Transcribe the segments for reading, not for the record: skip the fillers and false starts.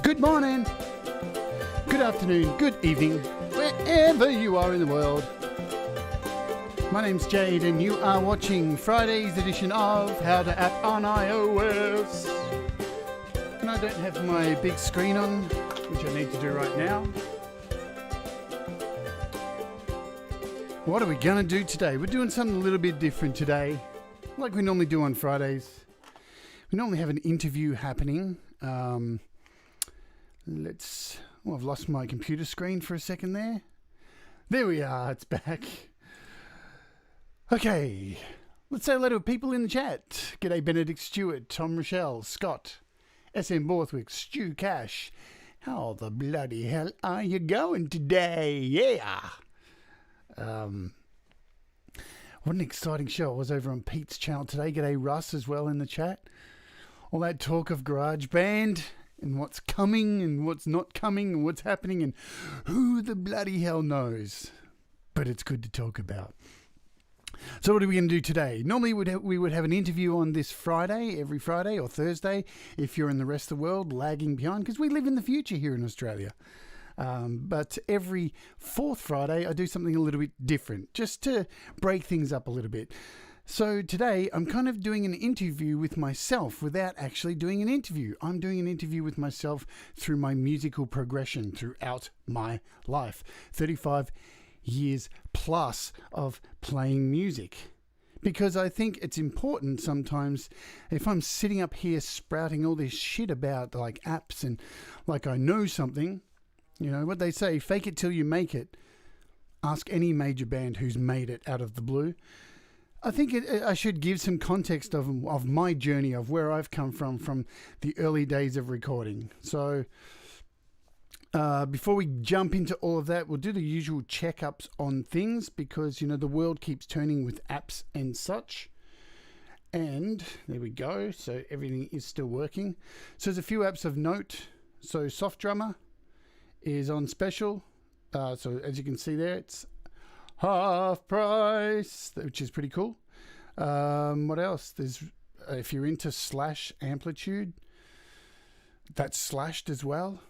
Good morning, good afternoon, good evening, wherever you are in the world. My name's Jade and you are watching Friday's edition of How to App on iOS. And I don't have my big screen on, which I need to do right now. What are we going to do today? We're doing something a little bit different today, like we normally do on Fridays. We normally have an interview happening. I've lost my computer screen for a second there. There we are, it's back. Okay, let's say hello to people in the chat. G'day Benedict Stewart, Tom Rochelle, Scott, SM Borthwick, Stu Cash. How the bloody hell are you going today? Yeah. What an exciting show. I was over on Pete's channel today. G'day Russ as well in the chat. All that talk of GarageBand and what's coming and what's not coming and what's happening and who the bloody hell knows. But it's good to talk about. So what are we going to do today? Normally we would have an interview on this Friday, every Friday or Thursday, if you're in the rest of the world lagging behind, because we live in the future here in Australia. But every fourth Friday I do something a little bit different, just to break things up a little bit. So today I'm kind of doing an interview with myself without actually doing an interview. I'm doing an interview with myself through my musical progression throughout my life. 35 years plus of playing music. Because I think it's important sometimes, if I'm sitting up here sprouting all this shit about like apps and like I know something, you know what they say, fake it till you make it. Ask any major band who's made it out of the blue. I think I should give some context of my journey, of where I've come from the early days of recording. So before we jump into all of that, we'll do the usual checkups on things because, you know, the world keeps turning with apps and such. And there we go. So everything is still working. So there's a few apps of note. So Soft Drummer is on special. So as you can see there, it's half price, which is pretty cool. What else? There's if you're into slash amplitude, that's slashed as well.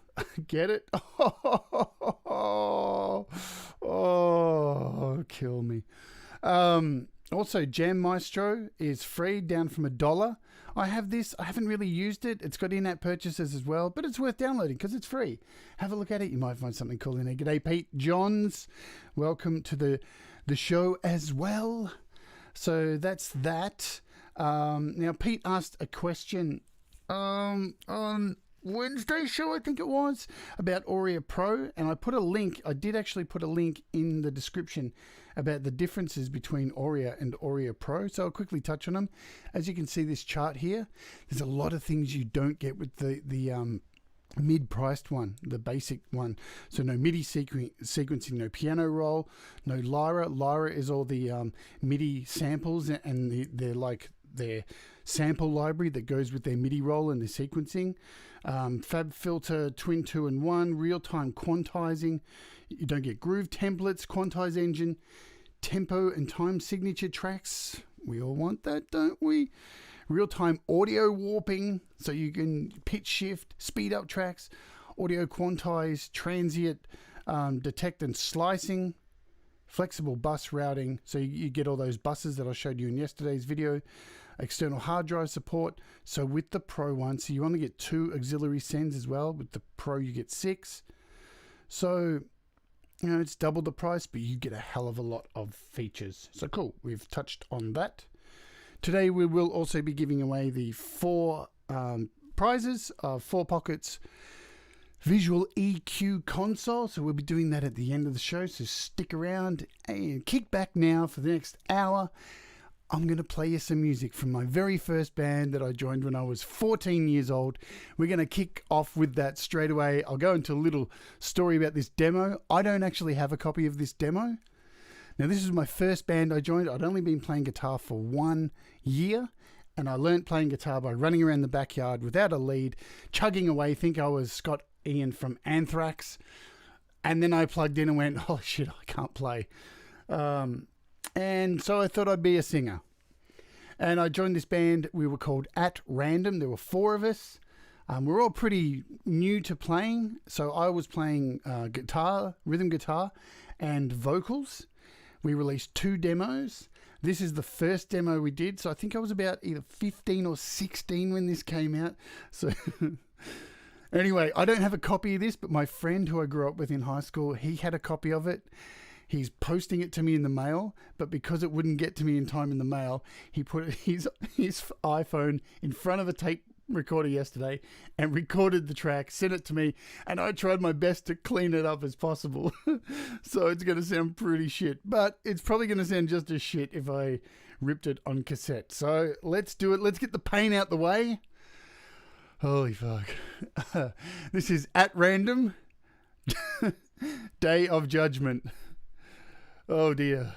Get it? Oh, kill me. Also, Jam Maestro is free, down from $1. I have this. I haven't really used it. It's got in-app purchases as well, but it's worth downloading because it's free. Have a look at it. You might find something cool in there. G'day, Pete Johns. Welcome to the show as well. So that's that. Now, Pete asked a question on Wednesday show, I think it was, about Aurier Pro, and I put a link. I did actually put a link in the description about the differences between Aurier and Aurier Pro, so I'll quickly touch on them. As you can see this chart here, there's a lot of things you don't get with the mid-priced one, the basic one. So no MIDI sequencing, no piano roll, no Lyra. Lyra is all the MIDI samples and they're like their sample library that goes with their MIDI roll and the sequencing. Fab Filter, Twin 2-in-1, real-time quantizing. You don't get groove templates, quantize engine, tempo and time signature tracks. We all want that, don't we? Real-time audio warping, so you can pitch shift, speed up tracks, audio quantize, transient detect and slicing, flexible bus routing, so you get all those buses that I showed you in yesterday's video. External hard drive support. So with the Pro one, so you only get 2 auxiliary sends as well. With the Pro you get 6. So, you know, it's double the price, but you get a hell of a lot of features. So cool, we've touched on that. Today we will also be giving away the 4 prizes of 4 Pockets Visual EQ console. So we'll be doing that at the end of the show. So stick around and kick back now for the next hour. I'm going to play you some music from my very first band that I joined when I was 14 years old. We're going to kick off with that straight away. I'll go into a little story about this demo. I don't actually have a copy of this demo. Now, this is my first band I joined. I'd only been playing guitar for 1 year, and I learnt playing guitar by running around the backyard without a lead, chugging away, think I was Scott Ian from Anthrax. And then I plugged in and went, oh shit, I can't play. And so I thought I'd be a singer. And I joined this band. We were called At Random. There were 4 of us. We're all pretty new to playing, so I was playing guitar, rhythm guitar, and vocals. We released 2 demos. This is the first demo we did, so I think I was about either 15 or 16 when this came out. So anyway, I don't have a copy of this, but my friend who I grew up with in high school, he had a copy of it. He's posting it to me in the mail, but because it wouldn't get to me in time in the mail, he put his iPhone in front of a tape recorder yesterday and recorded the track, sent it to me, and I tried my best to clean it up as possible. So it's going to sound pretty shit, but it's probably going to sound just as shit if I ripped it on cassette. So let's do it. Let's get the pain out the way. Holy fuck. This is At Random, Day of Judgment. Oh dear.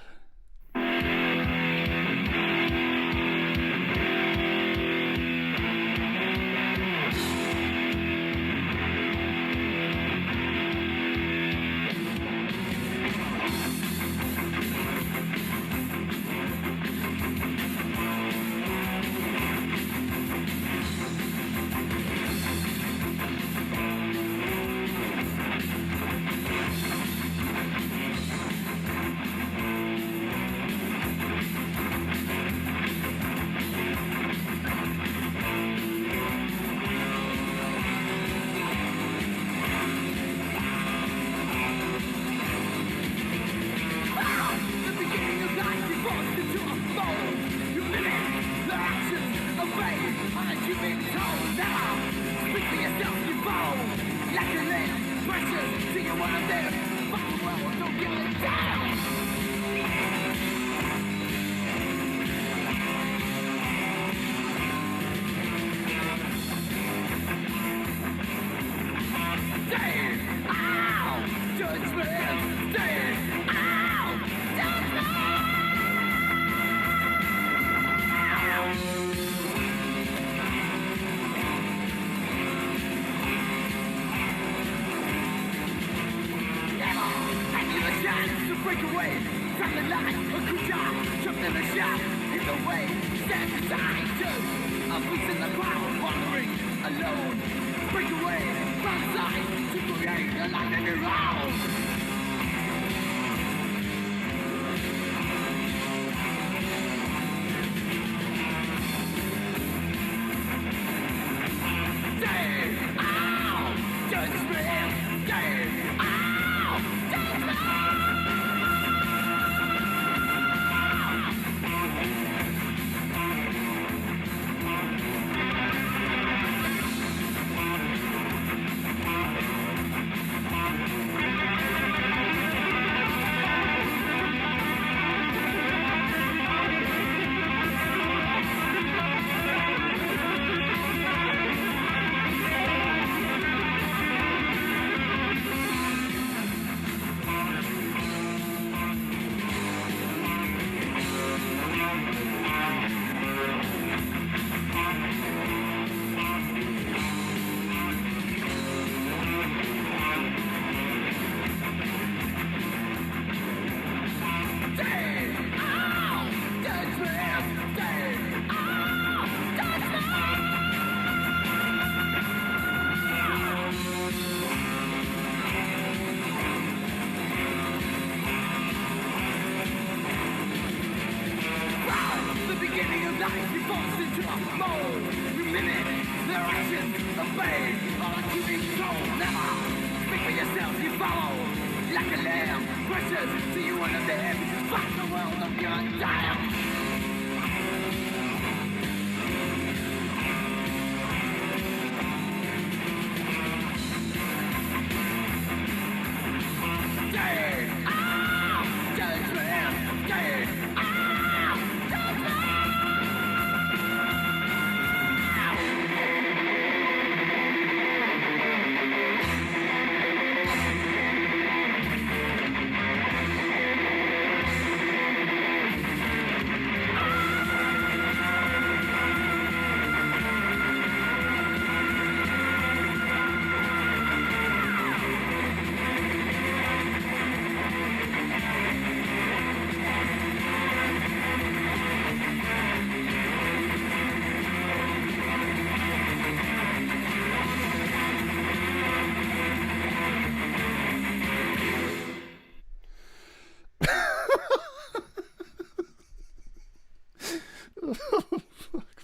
Fuck,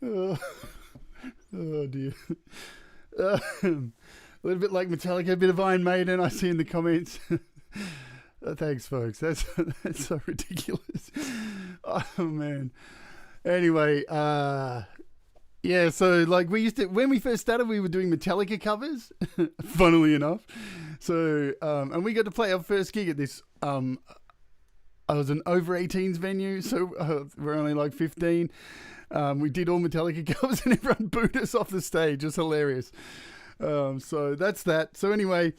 man. Oh dear. A little bit like Metallica, a bit of Iron Maiden, I see in the comments. Thanks, folks. That's so ridiculous. Oh, man. Anyway, yeah, so like when we first started, we were doing Metallica covers, funnily enough. So, and we got to play our first gig at this, I was an over 18s venue, so we're only like 15. We did all Metallica covers and everyone booed us off the stage. It's hilarious. So that's that. So anyway,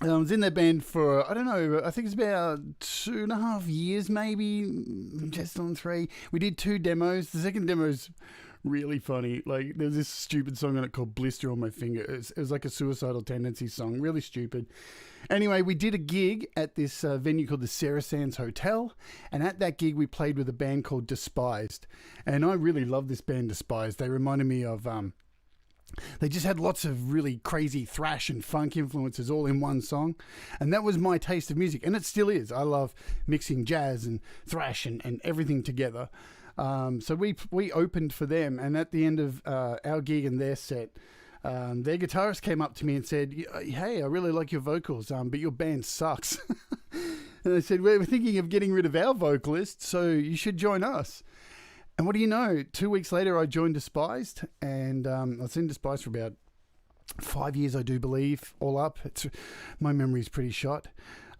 I was in their band for, I don't know, I think it's about 2.5 years maybe, just on 3. We did 2 demos. The second demo's really funny. Like, there's this stupid song on it called Blister on My Finger. It was like a suicidal tendency song. Really stupid. Anyway, we did a gig at this venue called the Sarah Sands Hotel, and at that gig we played with a band called Despised, and I really love this band Despised. They reminded me of, they just had lots of really crazy thrash and funk influences all in one song, and that was my taste of music, and it still is. I love mixing jazz and thrash and everything together. So we opened for them, and at the end of our gig and their set, their guitarist came up to me and said, "Hey, I really like your vocals, but your band sucks." And I said, "We're thinking of getting rid of our vocalist, so you should join us." And what do you know? 2 weeks later, I joined Despised, and I was in Despised for about 5 years, I do believe, all up. My memory's pretty shot.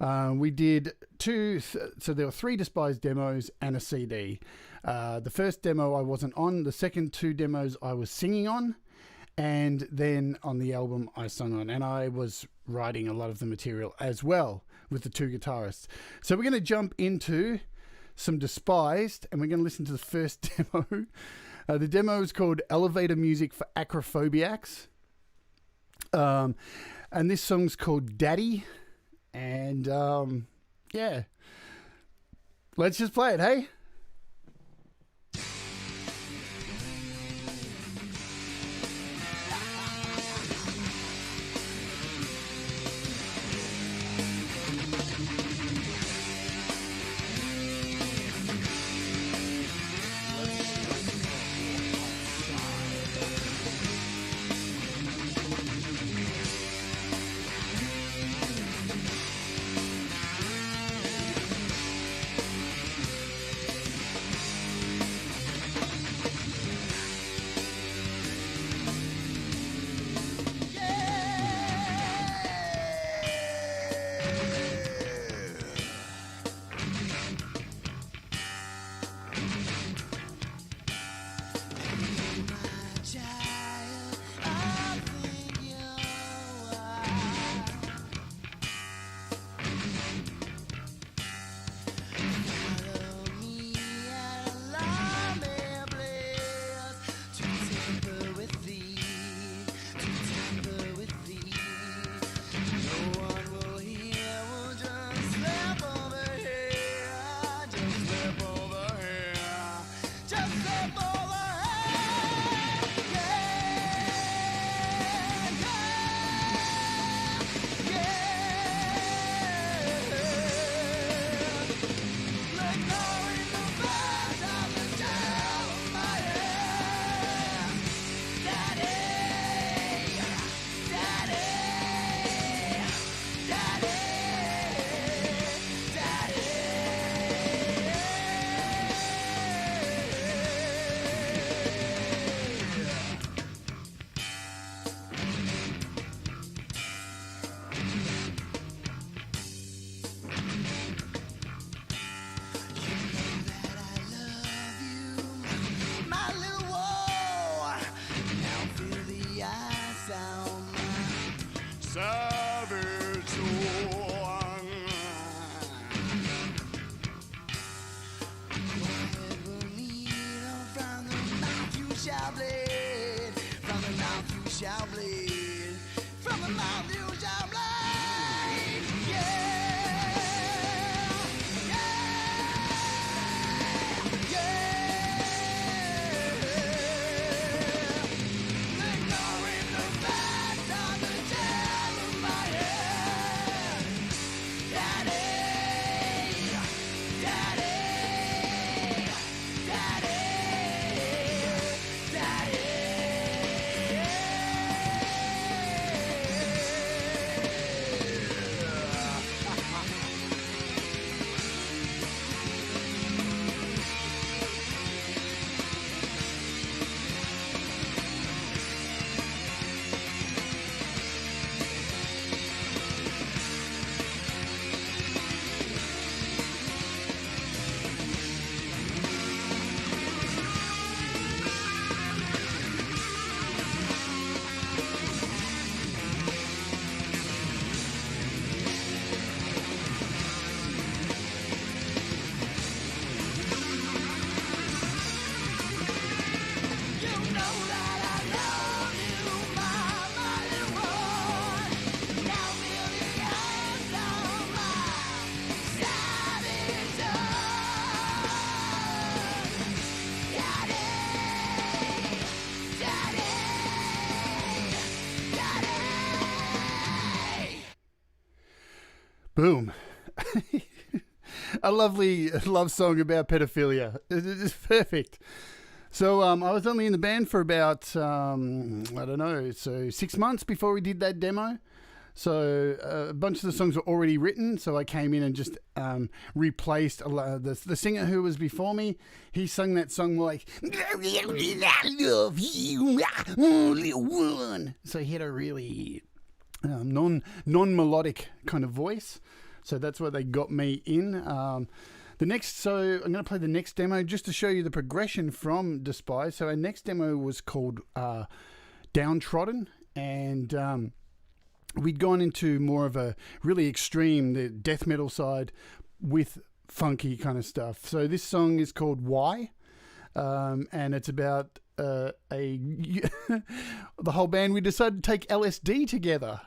We did 2, so there were 3 Despised demos and a CD. The first demo I wasn't on. The second 2 demos I was singing on. And then on the album I sung on. And I was writing a lot of the material as well with the 2 guitarists. So we're going to jump into some Despised, and we're going to listen to the first demo. The demo is called Elevator Music for Acrophobiacs. And this song's called Daddy. And yeah, let's just play it, hey? Boom. A lovely love song about pedophilia. It's perfect. So I was only in the band for about, I don't know, so 6 months before we did that demo. So a bunch of the songs were already written, so I came in and just replaced the singer who was before me. He sung that song like, I love you, only one. So he had a really non-melodic kind of voice. So that's where they got me in. So I'm going to play the next demo just to show you the progression from Despised. So our next demo was called Downtrodden, and we'd gone into more of a really extreme, the death metal side with funky kind of stuff. So this song is called Why, and it's about the whole band. We decided to take LSD together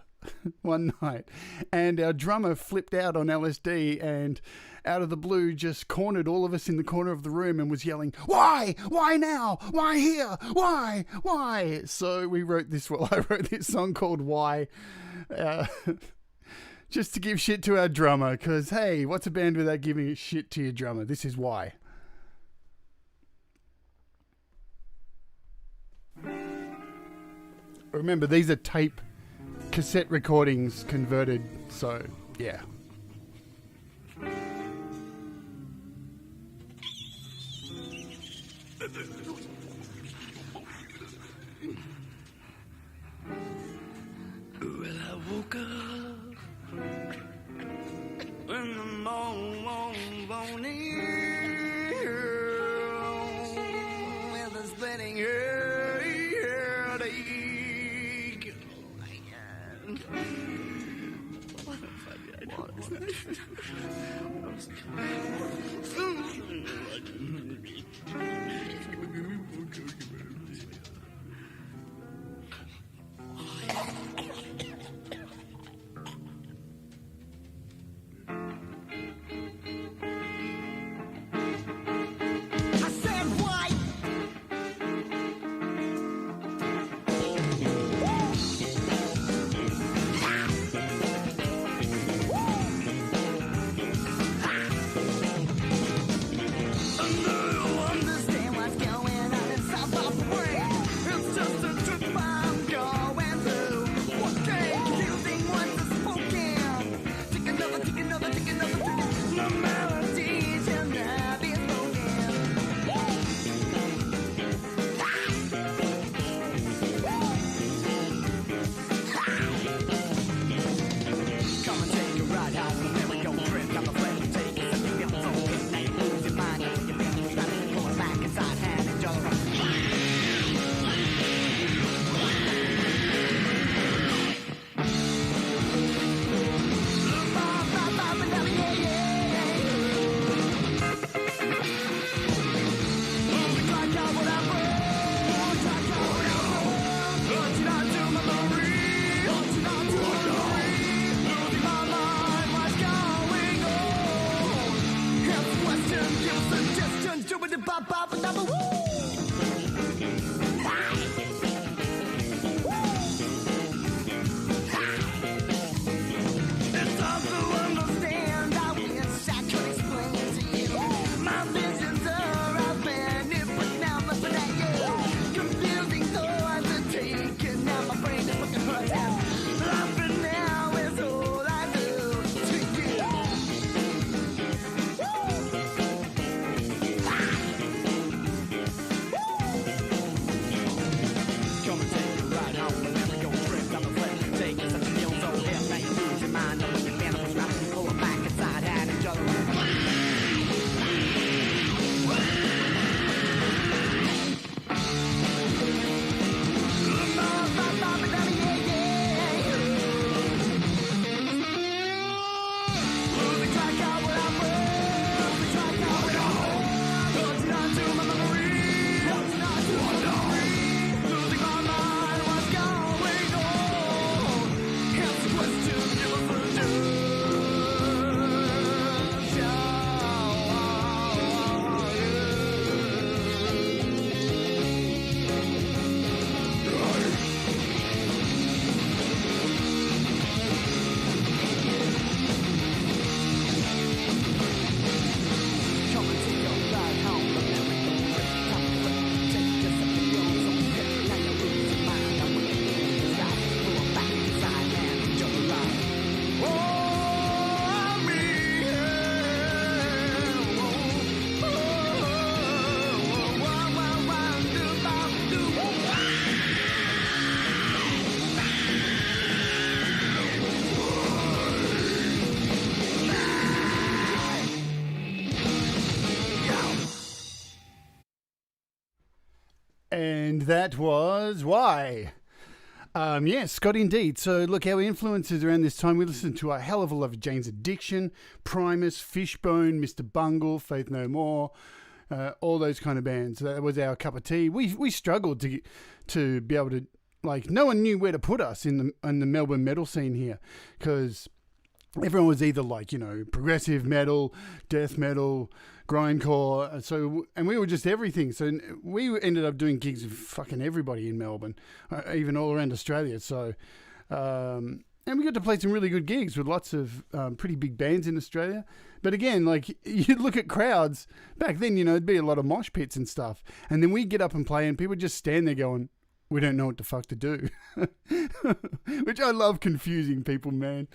one night, and our drummer flipped out on LSD and out of the blue just cornered all of us in the corner of the room and was yelling, why now, why here, why. So I wrote this song called Why, just to give shit to our drummer, because hey, what's a band without giving shit to your drummer? This is Why. Remember, these are cassette recordings converted, so yeah. Well, I woke up in the morning with a splitting headache. Oh my God. What the fuck did I And that was why. Yes, Scott, indeed. So, look, our influences around this time, we listened to a hell of a lot of Jane's Addiction, Primus, Fishbone, Mr. Bungle, Faith No More, all those kind of bands. That was our cup of tea. We struggled to be able to, like, no one knew where to put us in the Melbourne metal scene here, because everyone was either like, progressive metal, death metal, grindcore. So, and we were just everything. So we ended up doing gigs with fucking everybody in Melbourne, even all around Australia. So, and we got to play some really good gigs with lots of pretty big bands in Australia. But again, like, you look at crowds back then, it'd be a lot of mosh pits and stuff. And then we get up and play and people just stand there going, we don't know what the fuck to do. Which I love confusing people, man.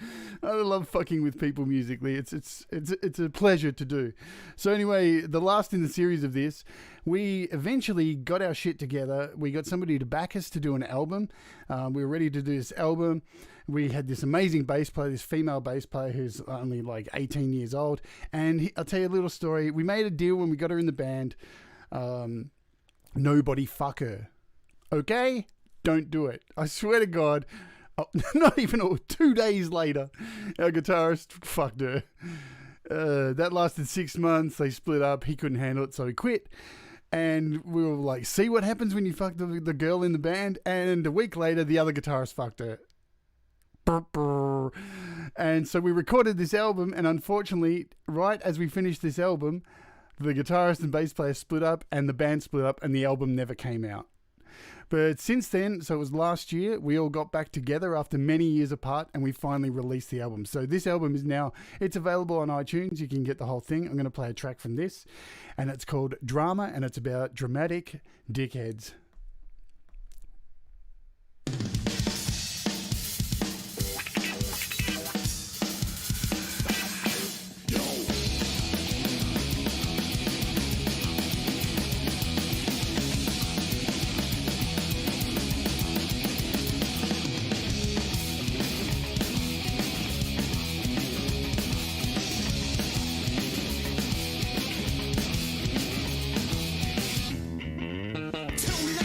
I love fucking with people musically. It's a pleasure to do. So anyway, the last in the series of this, we eventually got our shit together. We got somebody to back us to do an album. We were ready to do this album. We had this amazing bass player, this female bass player who's only like 18 years old. And I'll tell you a little story. We made a deal when we got her in the band. Nobody fuck her. Okay? Don't do it. I swear to God, not even 2 days later, our guitarist fucked her. That lasted 6 months. They split up. He couldn't handle it, so he quit. And we were like, see what happens when you fuck the girl in the band? And a week later, the other guitarist fucked her. And so we recorded this album, and unfortunately, right as we finished this album, the guitarist and bass player split up, and the band split up, and the album never came out. But since then, so it was last year, we all got back together after many years apart, and we finally released the album. So this album is now, it's available on iTunes. You can get the whole thing. I'm going to play a track from this, and it's called Drama, and it's about dramatic dickheads. Tell me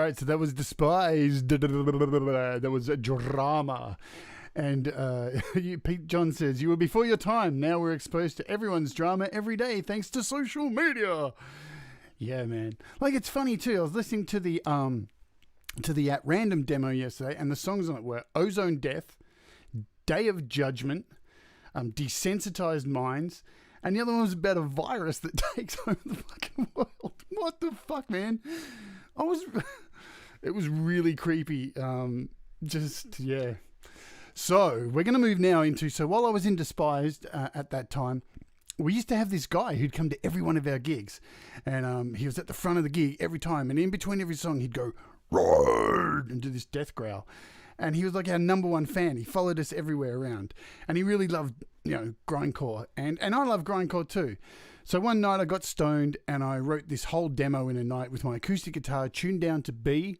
right, so that was Despised. That was a drama. And Pete John says, you were before your time. Now we're exposed to everyone's drama every day thanks to social media. Yeah, man. Like, it's funny, too. I was listening to the At Random demo yesterday, and the songs on it were Ozone Death, Day of Judgment, Desensitized Minds, and the other one was about a virus that takes over the fucking world. What the fuck, man? It was really creepy. Yeah. So, we're going to move now into... So, while I was in Despised at that time, we used to have this guy who'd come to every one of our gigs. And he was at the front of the gig every time. And in between every song, he'd go, roar, and do this death growl. And he was like our number one fan. He followed us everywhere around. And he really loved, grindcore. And I love grindcore too. So one night I got stoned and I wrote this whole demo in a night with my acoustic guitar tuned down to B.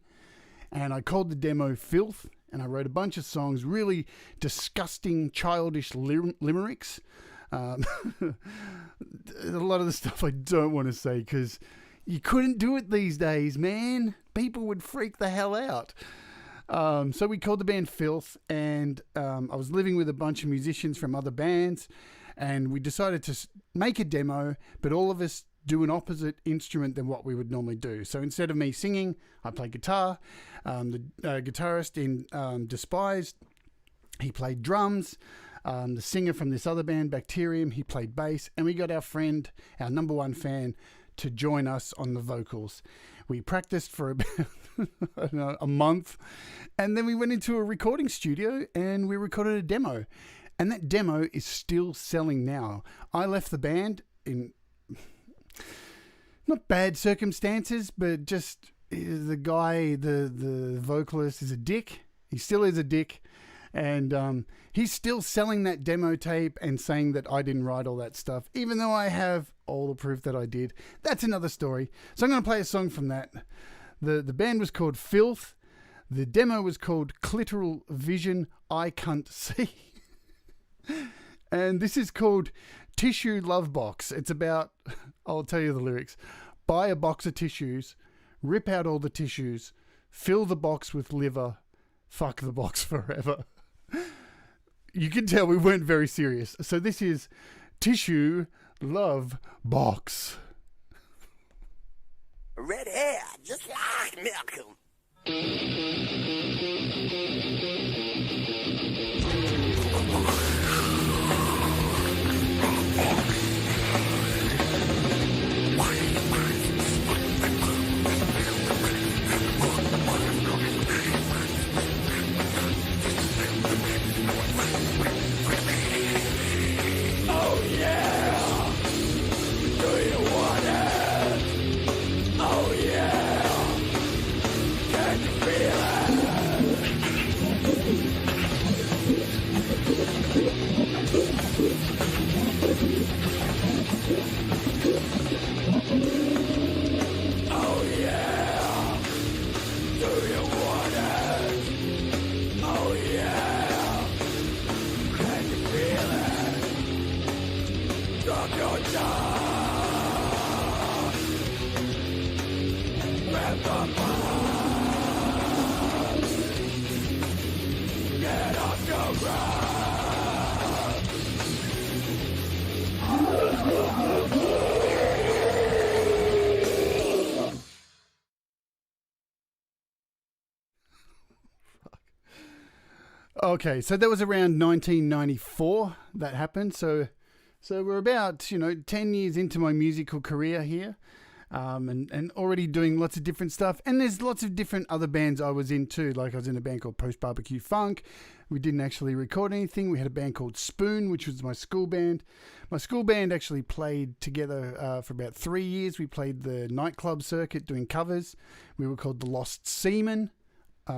And I called the demo Filth. And I wrote a bunch of songs, really disgusting, childish limericks. A lot of the stuff I don't want to say because you couldn't do it these days, man. People would freak the hell out. So we called the band Filth, and I was living with a bunch of musicians from other bands, and we decided to make a demo, but all of us do an opposite instrument than what we would normally do. So instead of me singing, I play guitar. The guitarist in Despised, he played drums. The singer from this other band, Bacterium, he played bass, and we got our friend, our number one fan, to join us on the vocals. We practiced for about I don't know, a month, and then we went into a recording studio and we recorded a demo, and that demo is still selling now. I left the band in not bad circumstances, but just the guy, the vocalist, is a dick. He still is a dick. And he's still selling that demo tape and saying that I didn't write all that stuff, even though I have all the proof that I did. That's another story. So I'm going to play a song from that. The band was called Filth. The demo was called Clitoral Vision I Can't See. And this is called Tissue Love Box. It's about, I'll tell you the lyrics. Buy a box of tissues, rip out all the tissues, fill the box with liver, fuck the box forever. You can tell we weren't very serious. So this is Tissue Love Box. Red hair, just like Malcolm. Oh yeah! Do you want it? Oh yeah! Can you feel it? Oh yeah! Do you want it? Oh yeah! Can you feel it? Drop your jaw. Grab the bar. Get off your ground. Okay, so that was around 1994 that happened. So we're about, 10 years into my musical career here, and already doing lots of different stuff. And there's lots of different other bands I was in too. Like I was in a band called Post Barbecue Funk. We didn't actually record anything. We had a band called Spoon, which was my school band. My school band actually played together for about 3 years. We played the nightclub circuit doing covers. We were called the Lost Seamen.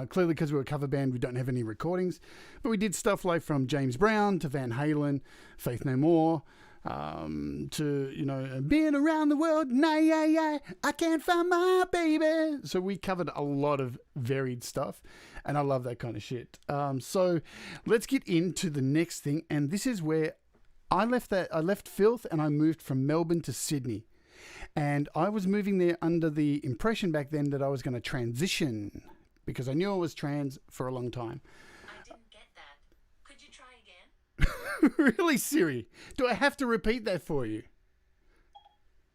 Clearly, because we're a cover band, we don't have any recordings. But we did stuff like from James Brown to Van Halen, Faith No More, to, being around the world, I can't find my baby. So we covered a lot of varied stuff, and I love that kind of shit. So let's get into the next thing, and this is where I left Filth, and I moved from Melbourne to Sydney. And I was moving there under the impression back then that I was going to transition because I knew I was trans for a long time. I didn't get that. Could you try again? Really, Siri? Do I have to repeat that for you?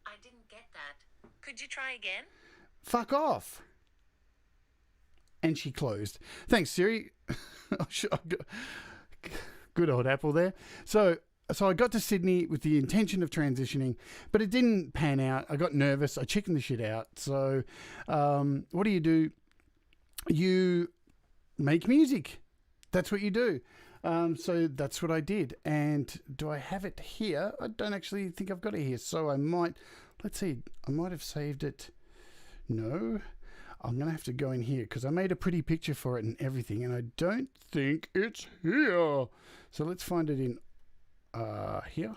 I didn't get that. Could you try again? Fuck off. And she closed. Thanks, Siri. Good old Apple there. So I got to Sydney with the intention of transitioning, but it didn't pan out. I got nervous. I chickened the shit out. So what do? You make music. That's what you do. So that's what I did. And do I have it here? I don't actually think I've got it here. So I might, let's see, I might have saved it. No, I'm going to have to go in here because I made a pretty picture for it and everything. And I don't think it's here. So let's find it in here.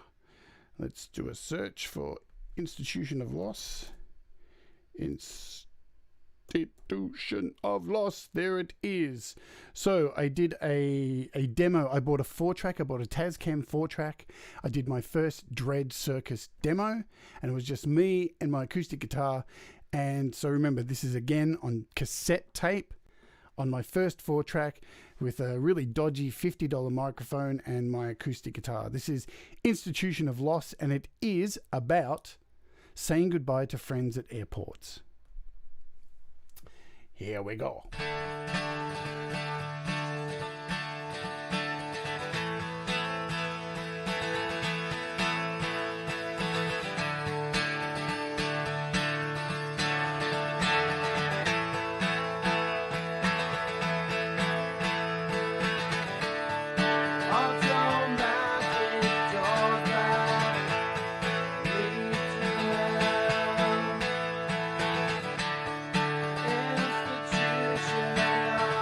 Let's do a search for Institution of Loss. Institution of Loss. There it is. So I did a demo. I bought a 4-track. I bought a Tascam 4-track. I did my first DreadCircus demo, and it was just me and my acoustic guitar. And so remember, this is again on cassette tape on my first 4-track with a really dodgy $50 microphone and my acoustic guitar. This is Institution of Loss, and it is about saying goodbye to friends at airports. Here we go. Institution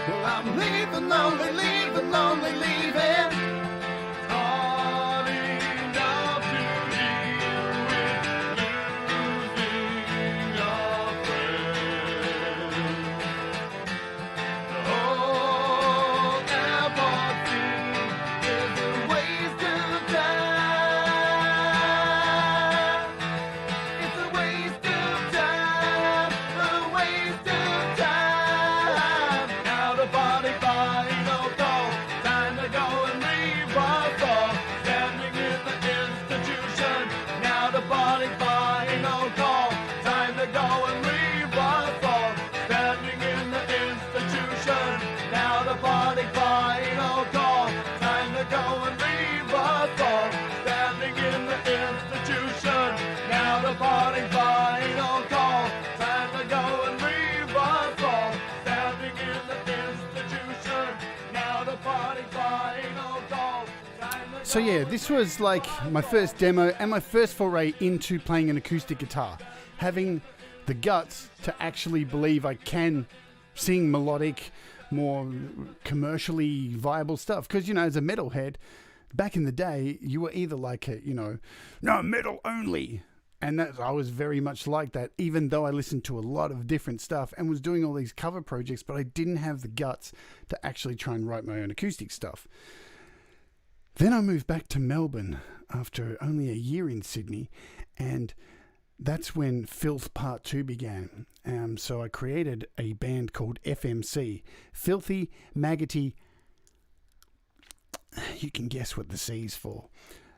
Well, I'm leaving lonely, leaving lonely, leaving. Hard enough to deal with losing your friend. The whole airport scene is a waste of time. It's a waste of time, a waste of time. Now the body final call, time to go and leave us all. Standing in the institution, now the body final call, time to go and leave us all. Standing in the institution, now the body final call, time to go and leave us all. Standing in the institution, now the body final call, time to go and leave us all. Standing in the institution, now the body final call, time to So yeah, this was like my first demo and my first foray into playing an acoustic guitar. Having the guts to actually believe I can sing melodic, more commercially viable stuff. Because, you know, as a metalhead, back in the day, you were either like, no, metal only. And I was very much like that, even though I listened to a lot of different stuff and was doing all these cover projects, but I didn't have the guts to actually try and write my own acoustic stuff. Then I moved back to Melbourne after only a year in Sydney, and that's when Filth Part 2 began. So I created a band called FMC, Filthy, Maggoty. You can guess what the C's for.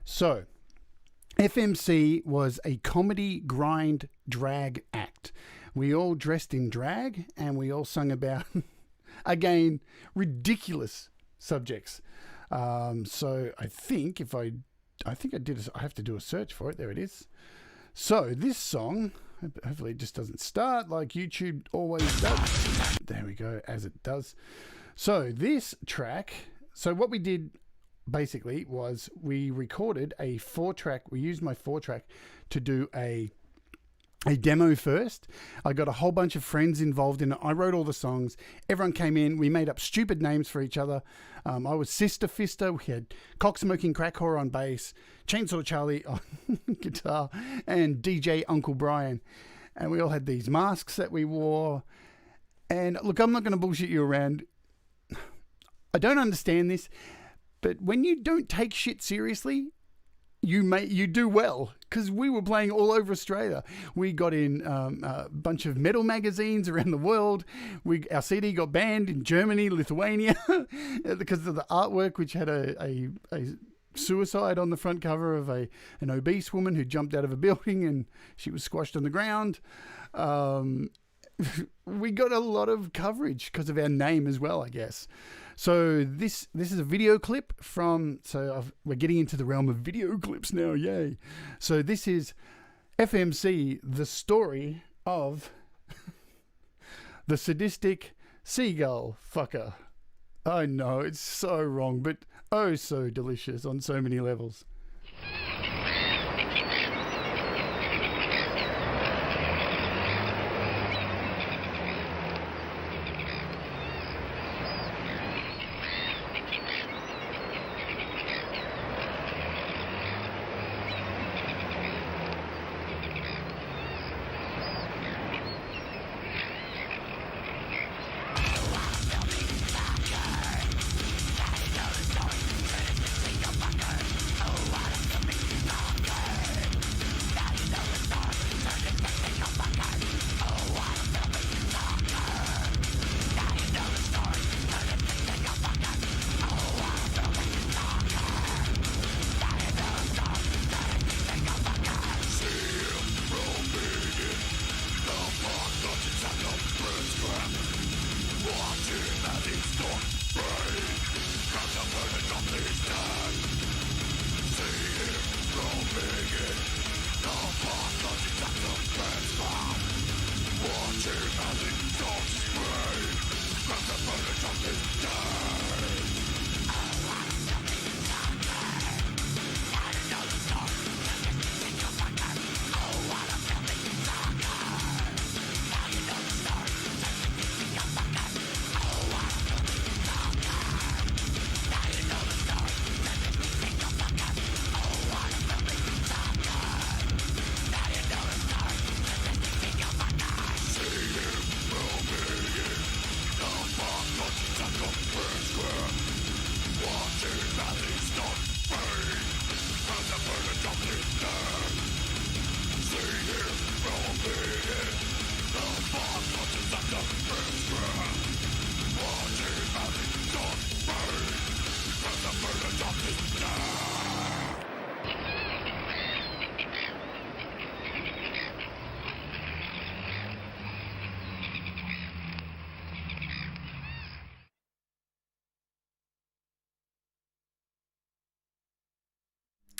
So FMC was a comedy grind drag act. We all dressed in drag and we all sung about, again, ridiculous subjects. So I think I have to do a search for it. There it is. So this song, hopefully it just doesn't start like YouTube always does. There we go, as it does. So this track, so what we did basically was we recorded a 4-track, we used my 4-track to do a demo first. I got a whole bunch of friends involved in it. I wrote all the songs. Everyone came in. We made up stupid names for each other. I was Sister Fister. We had Cocksmoking Crack Whore on bass, Chainsaw Charlie on guitar, and DJ Uncle Brian. And we all had these masks that we wore. And look, I'm not going to bullshit you around. I don't understand this, but when you don't take shit seriously, you do well, because we were playing all over Australia. We got in a bunch of metal magazines around the world. Our CD got banned in Germany, Lithuania, because of the artwork, which had a suicide on the front cover of an obese woman who jumped out of a building and she was squashed on the ground. We got a lot of coverage because of our name as well, I guess. So this is a video clip we're getting into the realm of video clips now, yay. So this is FMC, the story of the sadistic seagull fucker. I know, it's so wrong, but oh so delicious on so many levels.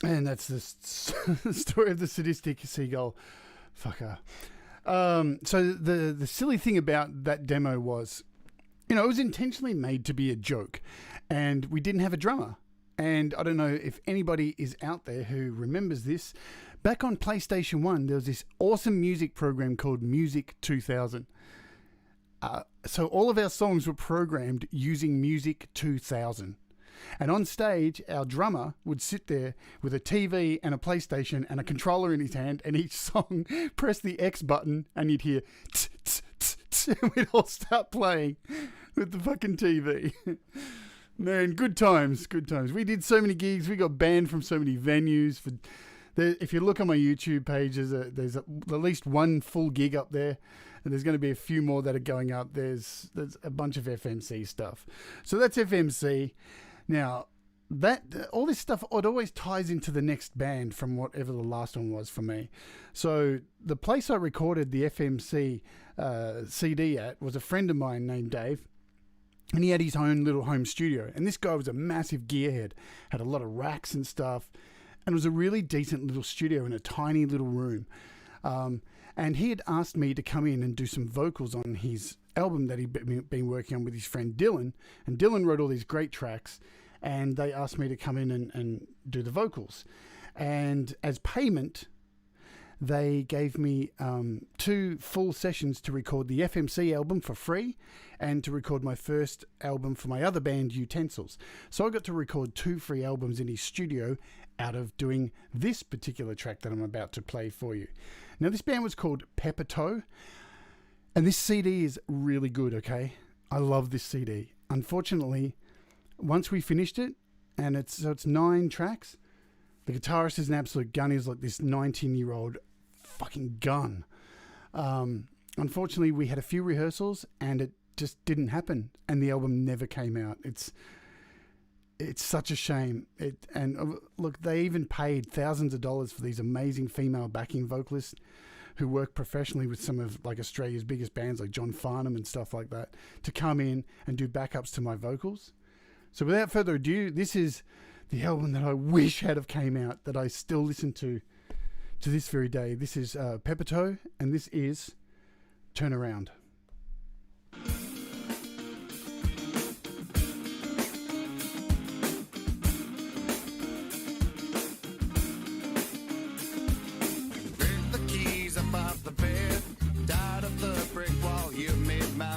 And that's the story of the sadistic seagull fucker. So the silly thing about that demo was, it was intentionally made to be a joke, and we didn't have a drummer. And I don't know if anybody is out there who remembers this. Back on PlayStation 1, there was this awesome music program called Music 2000. So all of our songs were programmed using Music 2000. And on stage, our drummer would sit there with a TV and a PlayStation and a controller in his hand, and each song press the X button and you'd hear tss, tss, tss, tss, and we'd all start playing with the fucking TV. Man, good times, good times. We did so many gigs. We got banned from so many venues. If you look on my YouTube page, there's at least one full gig up there, and there's going to be a few more that are going up. There's a bunch of FMC stuff. So that's FMC. Now, all this stuff, it always ties into the next band from whatever the last one was for me. So the place I recorded the FMC CD at was a friend of mine named Dave, and he had his own little home studio. And this guy was a massive gearhead, had a lot of racks and stuff, and it was a really decent little studio in a tiny little room. And he had asked me to come in and do some vocals on his album that he'd been working on with his friend Dylan. And Dylan wrote all these great tracks, and they asked me to come in and do the vocals. And as payment, they gave me 2 full sessions to record the FMC album for free and to record my first album for my other band, Utensils. So I got to record 2 free albums in his studio out of doing this particular track that I'm about to play for you. Now, this band was called Peppertoe, and this CD is really good, okay? I love this CD. Unfortunately, once we finished it, and it's 9 tracks, the guitarist is an absolute gun. He's like this 19-year-old fucking gun. Unfortunately, we had a few rehearsals, and it just didn't happen, and the album never came out. It's such a shame. Look, they even paid thousands of dollars for these amazing female backing vocalists who work professionally with some of like Australia's biggest bands like John Farnham and stuff like that to come in and do backups to my vocals. So without further ado, this is the album that I wish had have came out, that I still listen to this very day. This is Pepito, and this is Turn Around.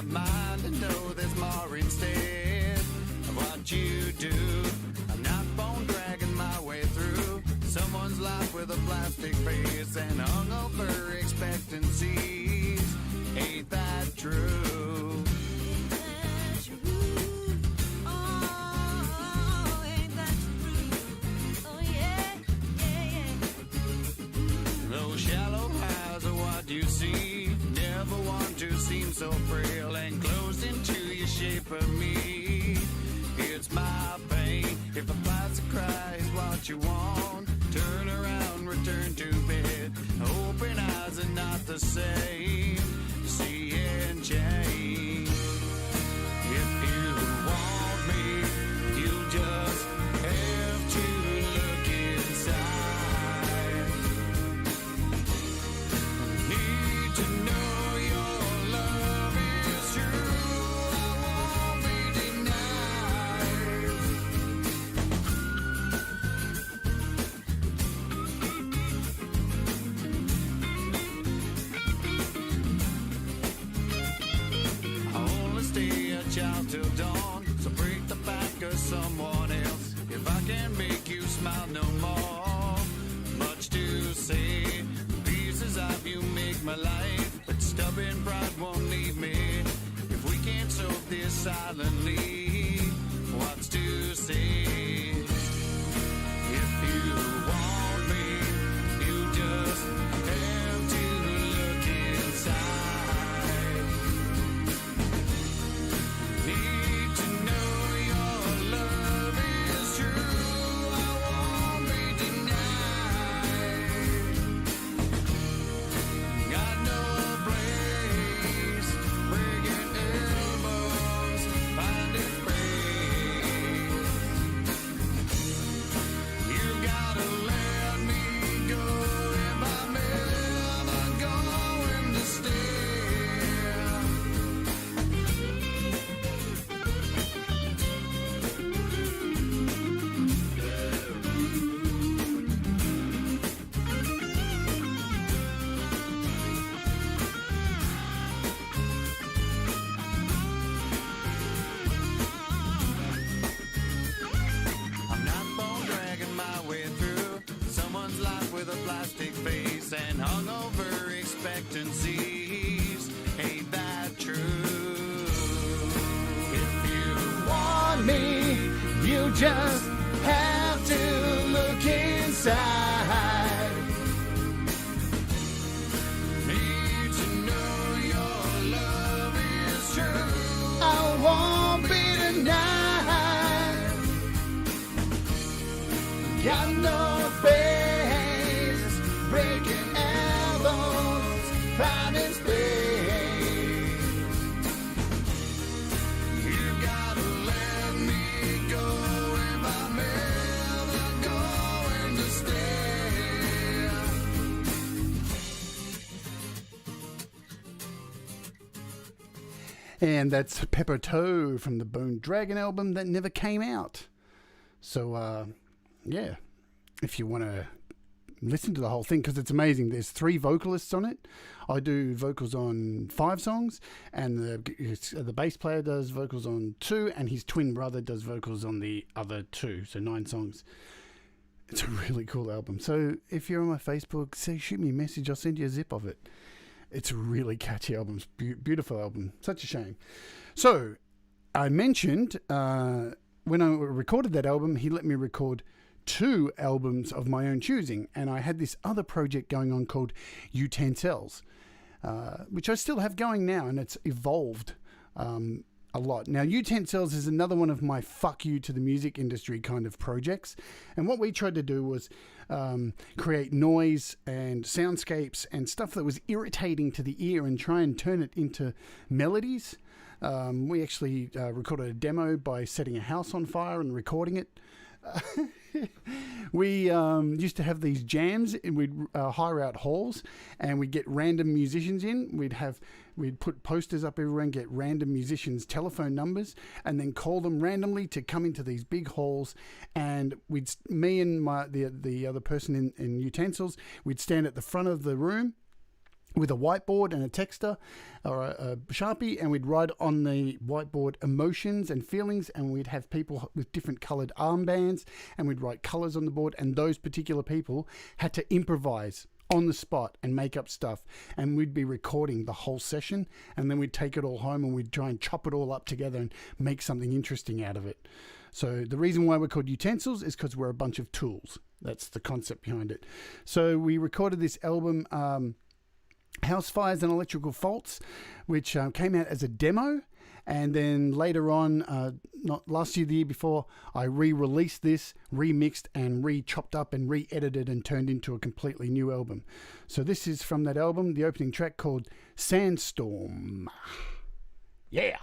Mind to know there's more instead of what you do. I'm not bone dragging my way through someone's life with a plastic face and hungover expectancies. Ain't that true? Those shallow eyes are what you see. Never want to seem so frail and close into your shape of me. It's my pain. If a plastic cry is what you want, turn around, return to bed. Open eyes are not the same. See and change. If you want me, you just have to look inside. Need to know your love is true. I won't be denied. I only stay a child till dawn, so break the back of someone else. If I can make you smile no more, much to say. Pieces of you make my life, but stubborn pride won't leave me. If we can't solve this silently, what's to say. If you want me, you just have to look inside. Need to know your love is true. I won't be denied. Got no place, breaking elbows, finding praise. You gotta let me go if I'm ever going to stay. I'm not bone dragging my way through someone's life with a plastic face and hungover expectancies. Ain't that true? If you want me, you just have to look inside. Need to know your love is true. I won't be denied. Got no face, breaking elbows, finding space. You gotta let me go if I'm ever going to stay. And that's Peppertoe from the Bone Dragon album that never came out. So, yeah, if you want to listen to the whole thing, because it's amazing. There's 3 vocalists on it. I do vocals on 5 songs, and the bass player does vocals on 2, and his twin brother does vocals on the other 2, so 9 songs. It's a really cool album. So if you're on my Facebook, shoot me a message. I'll send you a zip of it. It's a really catchy album. It's beautiful album. Such a shame. So I mentioned when I recorded that album, he let me record 2 albums of my own choosing, and I had this other project going on called Utensils, which I still have going now, and it's evolved a lot. Now, Utensils is another one of my fuck you to the music industry kind of projects, and what we tried to do was create noise and soundscapes and stuff that was irritating to the ear and try and turn it into melodies. We actually recorded a demo by setting a house on fire and recording it. We used to have these jams, and we'd hire out halls, and we'd get random musicians in. We'd put posters up everywhere and get random musicians' telephone numbers, and then call them randomly to come into these big halls. And me and the other person in Utensils, we'd stand at the front of the room with a whiteboard and a texter or a Sharpie, and we'd write on the whiteboard emotions and feelings, and we'd have people with different coloured armbands, and we'd write colours on the board, and those particular people had to improvise on the spot and make up stuff, and we'd be recording the whole session, and then we'd take it all home and we'd try and chop it all up together and make something interesting out of it. So the reason why we're called Utensils is because we're a bunch of tools. That's the concept behind it. So we recorded this album, House Fires and Electrical Faults, which came out as a demo, and then later on, not last year, the year before, I re-released this, remixed and re-chopped up and re-edited and turned into a completely new album. So this is from that album, the opening track called Sandstorm. Yeah!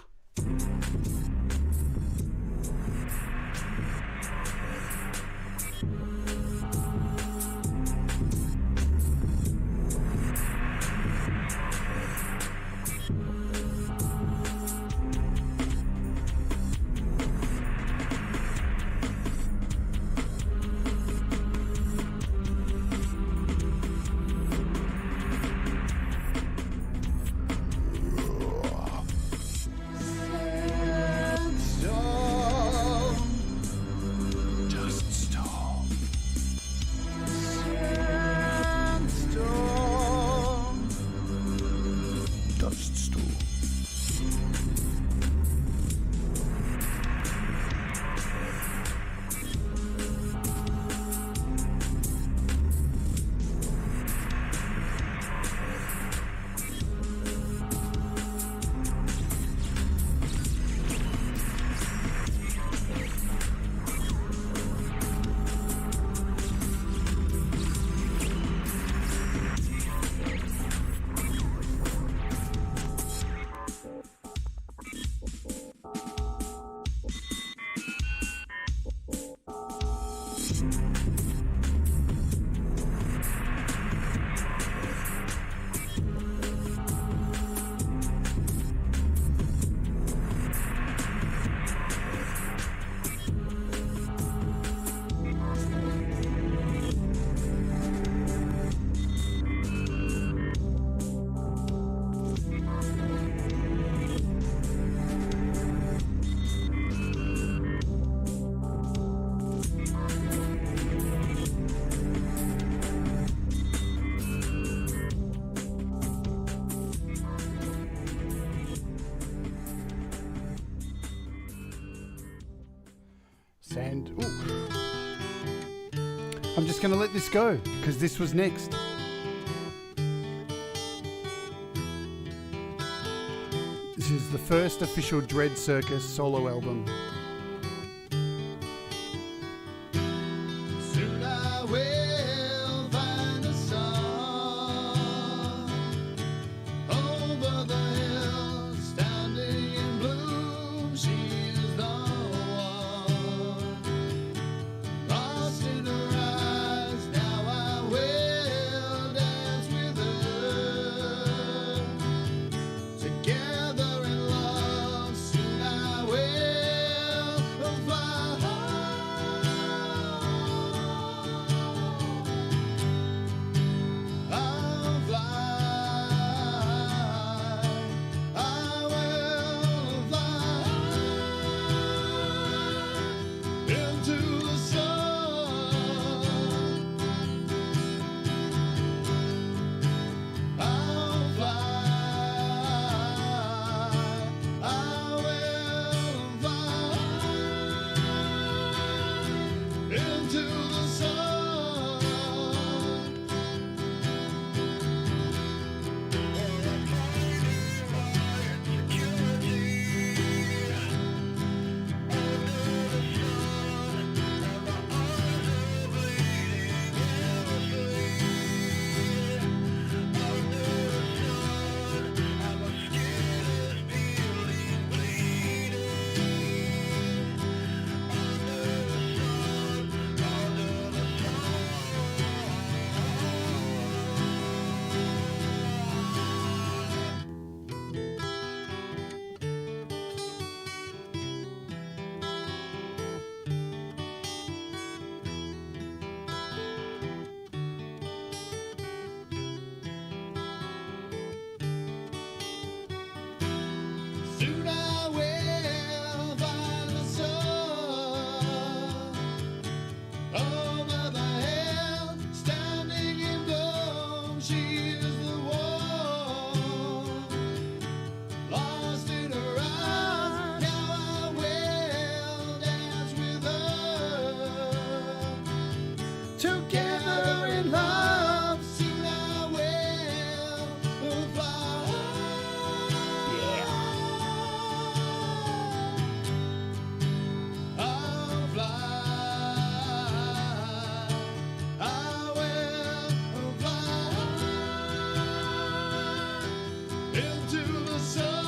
I'm just going to let this go because this was next. This is the first official DreadCircus solo album. Soon I will find a song over the hill, standing in bloom. She's the one, lost in her eyes. Now I will dance with her, together in love. Soon I will fly. I'll fly. I will fly into the sun. I'll fly. I will fly into the sun. Soon I will find the sun over the hill, standing in bloom. She is the one, lost in her eyes. Now I will dance with her, together in love. Soon I will fly. I'll fly. I will fly into the sun.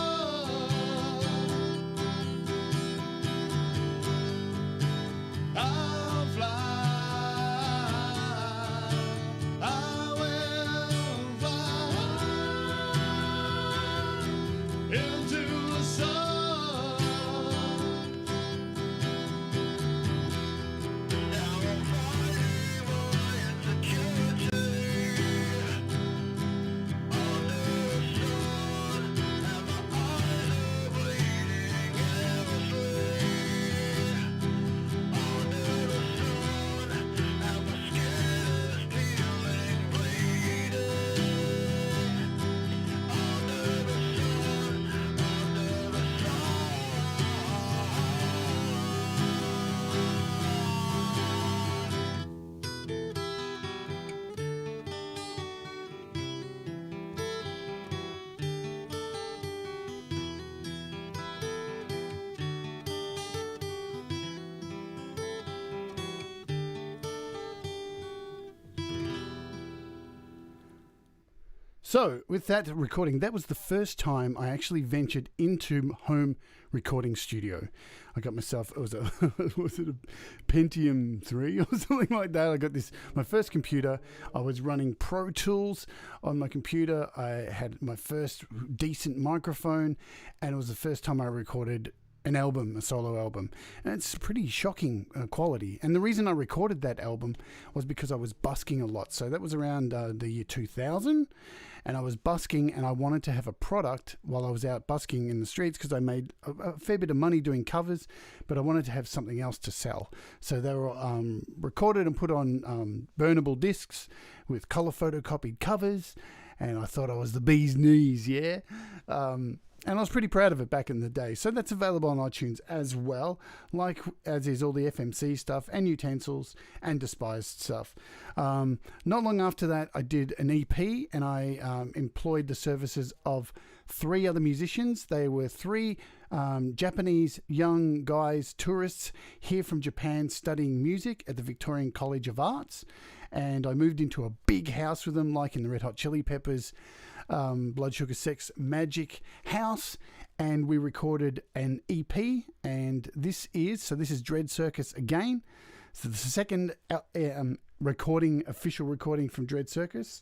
I'll fly. So with that recording, that was the first time I actually ventured into home recording studio. I got myself, was it a Pentium 3 or something like that? I got my first computer. I was running Pro Tools on my computer. I had my first decent microphone, and it was the first time I recorded an album, a solo album. And it's pretty shocking quality. And the reason I recorded that album was because I was busking a lot. So that was around the year 2000. And I was busking, and I wanted to have a product while I was out busking in the streets because I made a fair bit of money doing covers, but I wanted to have something else to sell. So they were recorded and put on burnable discs with color photocopied covers, and I thought I was the bee's knees, yeah? And I was pretty proud of it back in the day. So that's available on iTunes as well, like as is all the FMC stuff and Utensils and Despised stuff. Not long after that, I did an EP, and I employed the services of 3 other musicians. They were 3 Japanese young guys, tourists here from Japan studying music at the Victorian College of Arts. And I moved into a big house with them, like in the Red Hot Chili Peppers, Blood Sugar Sex Magic house, and we recorded an EP, and this is DreadCircus again. So the second official recording from DreadCircus,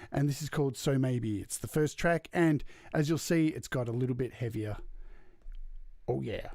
and this is called So Maybe. It's the first track, and as you'll see, it's got a little bit heavier. Oh yeah.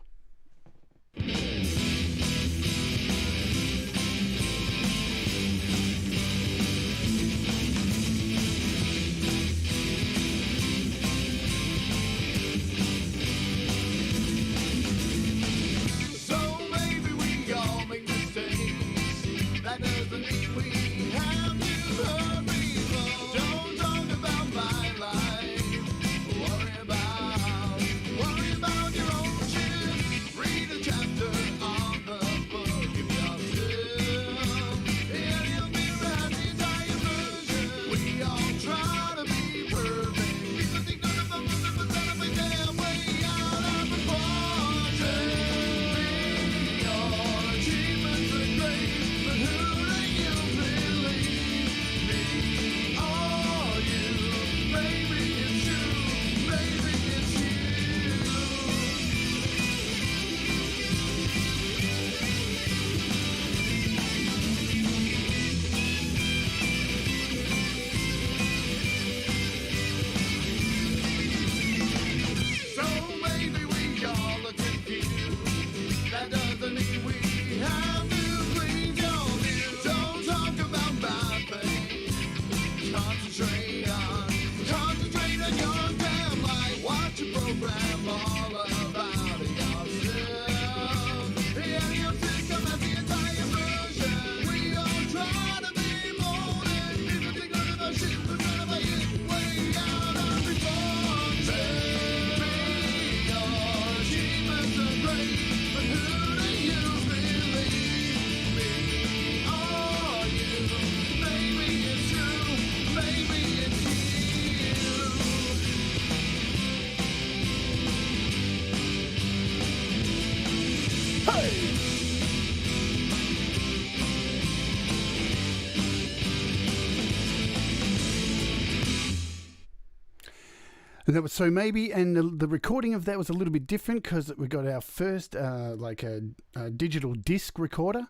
And that was So Maybe, and the recording of that was a little bit different because we got our first a digital disc recorder.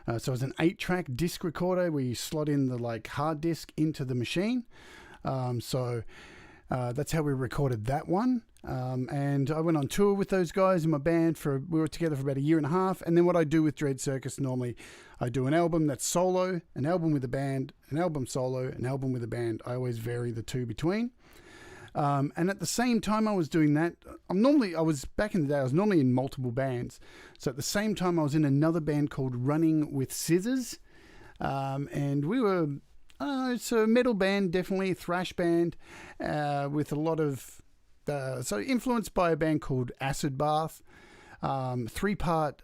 So it was an 8-track disc recorder where you slot in the hard disk into the machine. So that's how we recorded that one. And I went on tour with those guys in my band we were together for about 1.5 years. And then what I do with DreadCircus, normally I do an album that's solo, an album with a band, an album solo, an album with a band. I always vary the two between. And at the same time I was doing that, back in the day, I was normally in multiple bands. So at the same time I was in another band called Running with Scissors. And we were, it's a metal band, definitely a thrash band, with a lot of, so influenced by a band called Acid Bath, 3-part,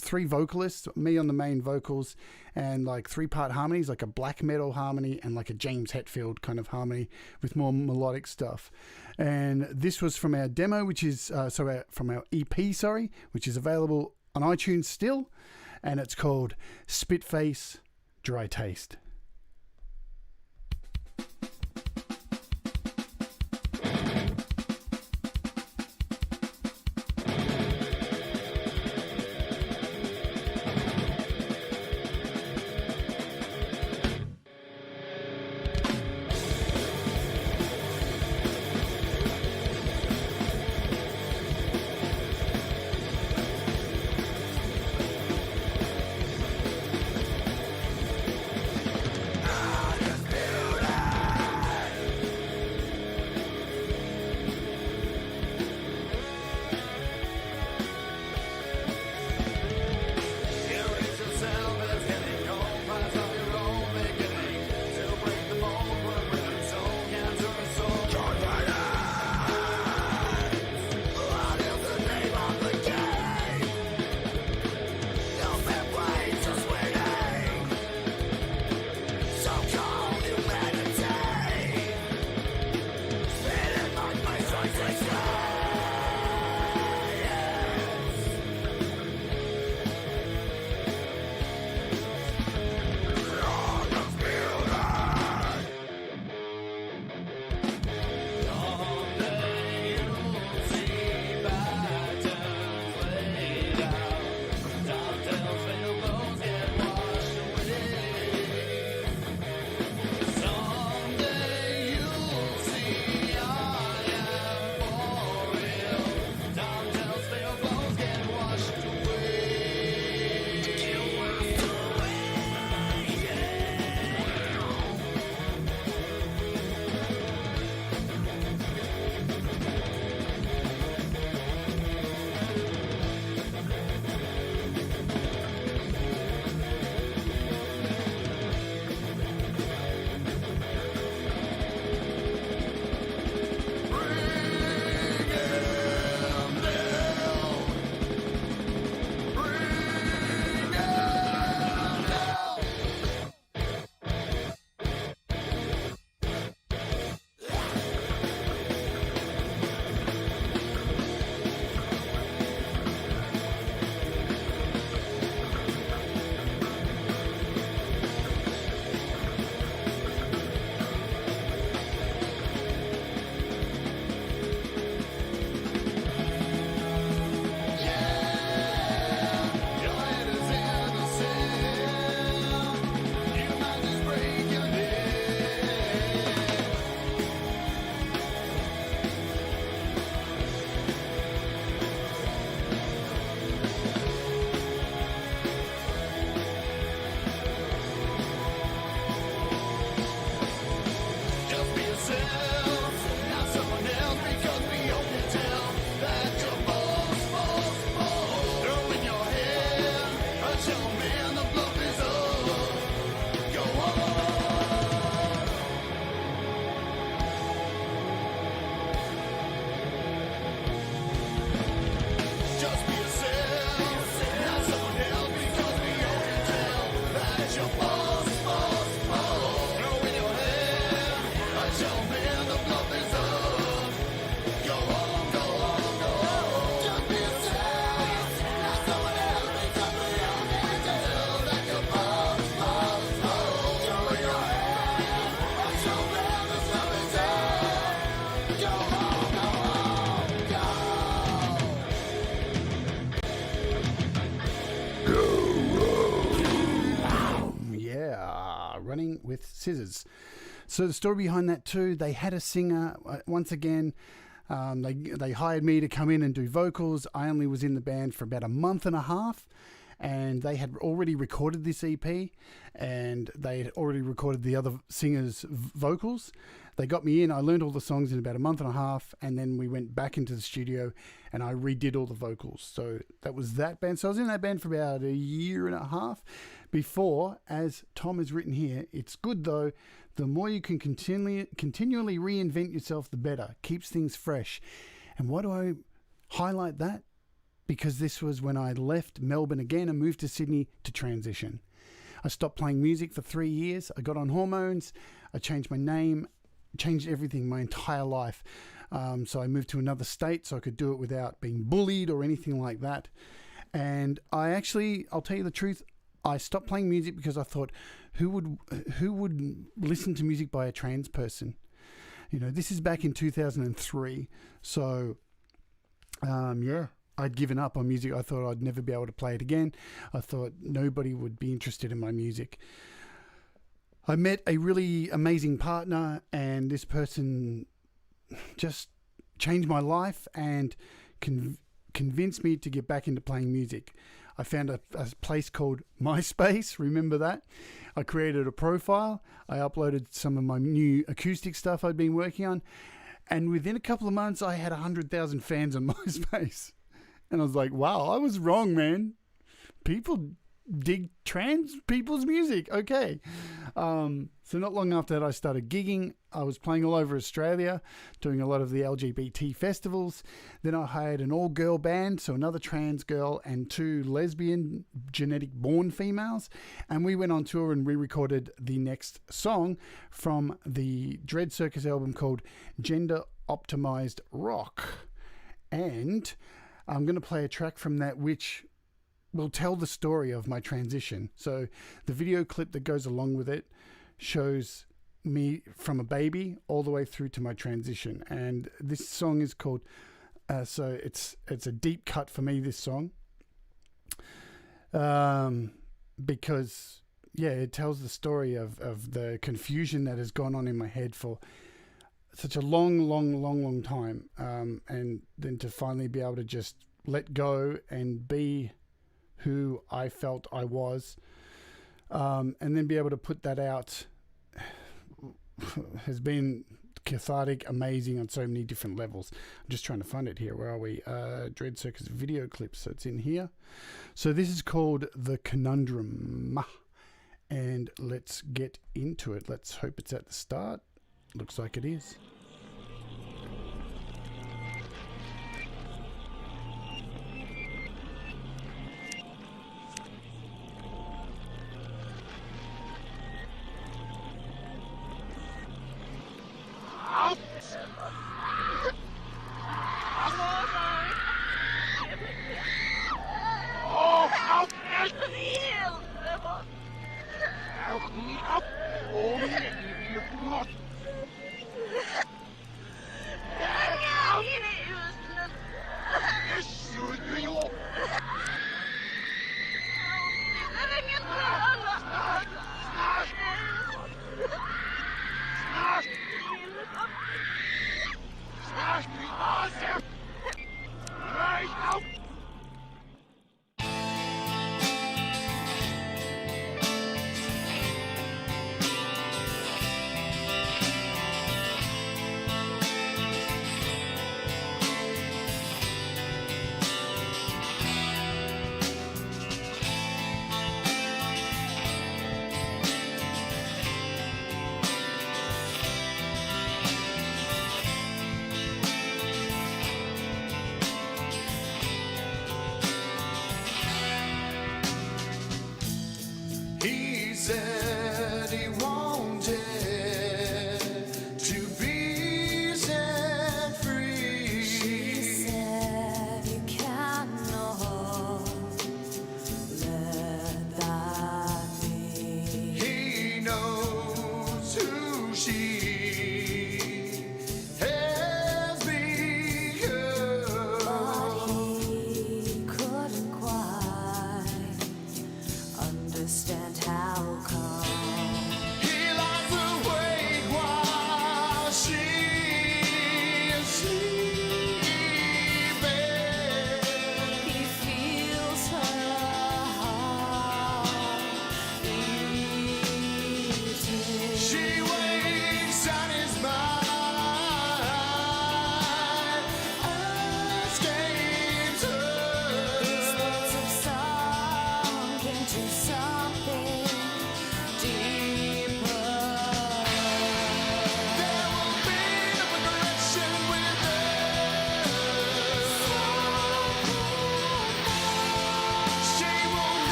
3 vocalists, me on the main vocals, and 3-part harmonies, like a black metal harmony and like a James Hetfield kind of harmony with more melodic stuff. And this was from our demo, which is from our EP, which is available on iTunes still, and it's called Spitface Dry Taste. Cutting with Scissors. So the story behind that too, they had a singer once again. They hired me to come in and do vocals. I only was in the band for about a month and a half, and they had already recorded this EP, and they had already recorded the other singers' vocals. They got me in. I learned all the songs in about a month and a half, and then we went back into the studio and I redid all the vocals. So that was that band. So I was in that band for about a year and a half before, as Tom has written here, it's good though. The more you can continually reinvent yourself, the better. Keeps things fresh. And why do I highlight that? Because this was when I left Melbourne again and moved to Sydney to transition. I stopped playing music for 3 years. I got on hormones. I changed my name, changed everything, my entire life. So I moved to another state so I could do it without being bullied or anything like that. And I'll tell you the truth, I stopped playing music because I thought, who would listen to music by a trans person? You know, this is back in 2003. So, yeah, I'd given up on music. I thought I'd never be able to play it again. I thought nobody would be interested in my music. I met a really amazing partner, and this person just changed my life and convinced me to get back into playing music. I found a place called MySpace. Remember that? I created a profile. I uploaded some of my new acoustic stuff I'd been working on. And within a couple of months, I had 100,000 fans on MySpace. And I was like, wow, I was wrong, man. People dig trans people's music. Okay. So not long after that, I started gigging. I was playing all over Australia, doing a lot of the LGBT festivals. Then I hired an all-girl band, so another trans girl and 2 lesbian genetic-born females. And we went on tour and re-recorded the next song from the DreadCircus album called Gender Optimized Rock. And I'm going to play a track from that which will tell the story of my transition. So the video clip that goes along with it shows me from a baby all the way through to my transition. And this song is called, so it's a deep cut for me, this song. Because, yeah, it tells the story of the confusion that has gone on in my head for such a long time. And then to finally be able to just let go and be who I felt I was, and then be able to put that out has been cathartic, amazing on so many different levels. I'm just trying to find it here. Where are we? DreadCircus video clip. So it's in here. So this is called The Conundrum. And let's get into it. Let's hope it's at the start. Looks like it is. Understand how come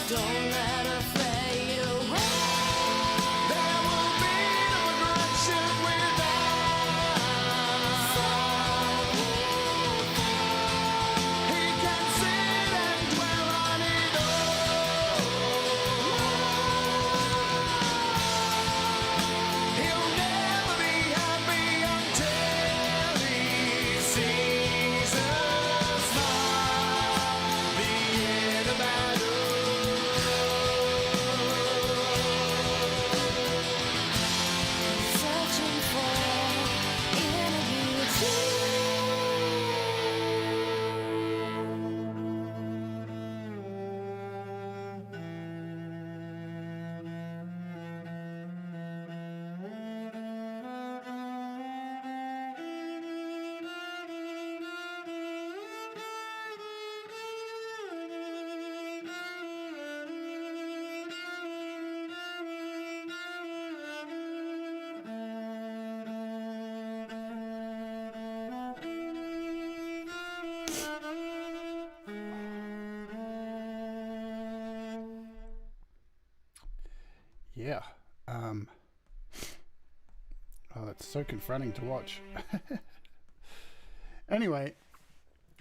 Don't let her fade away. There will be no direction without. He can sit and dwell on it all. He'll never be happy until he sees a smile. The end of battle. Searching for inner beauty. Yeah. Oh, it's so confronting to watch. Anyway,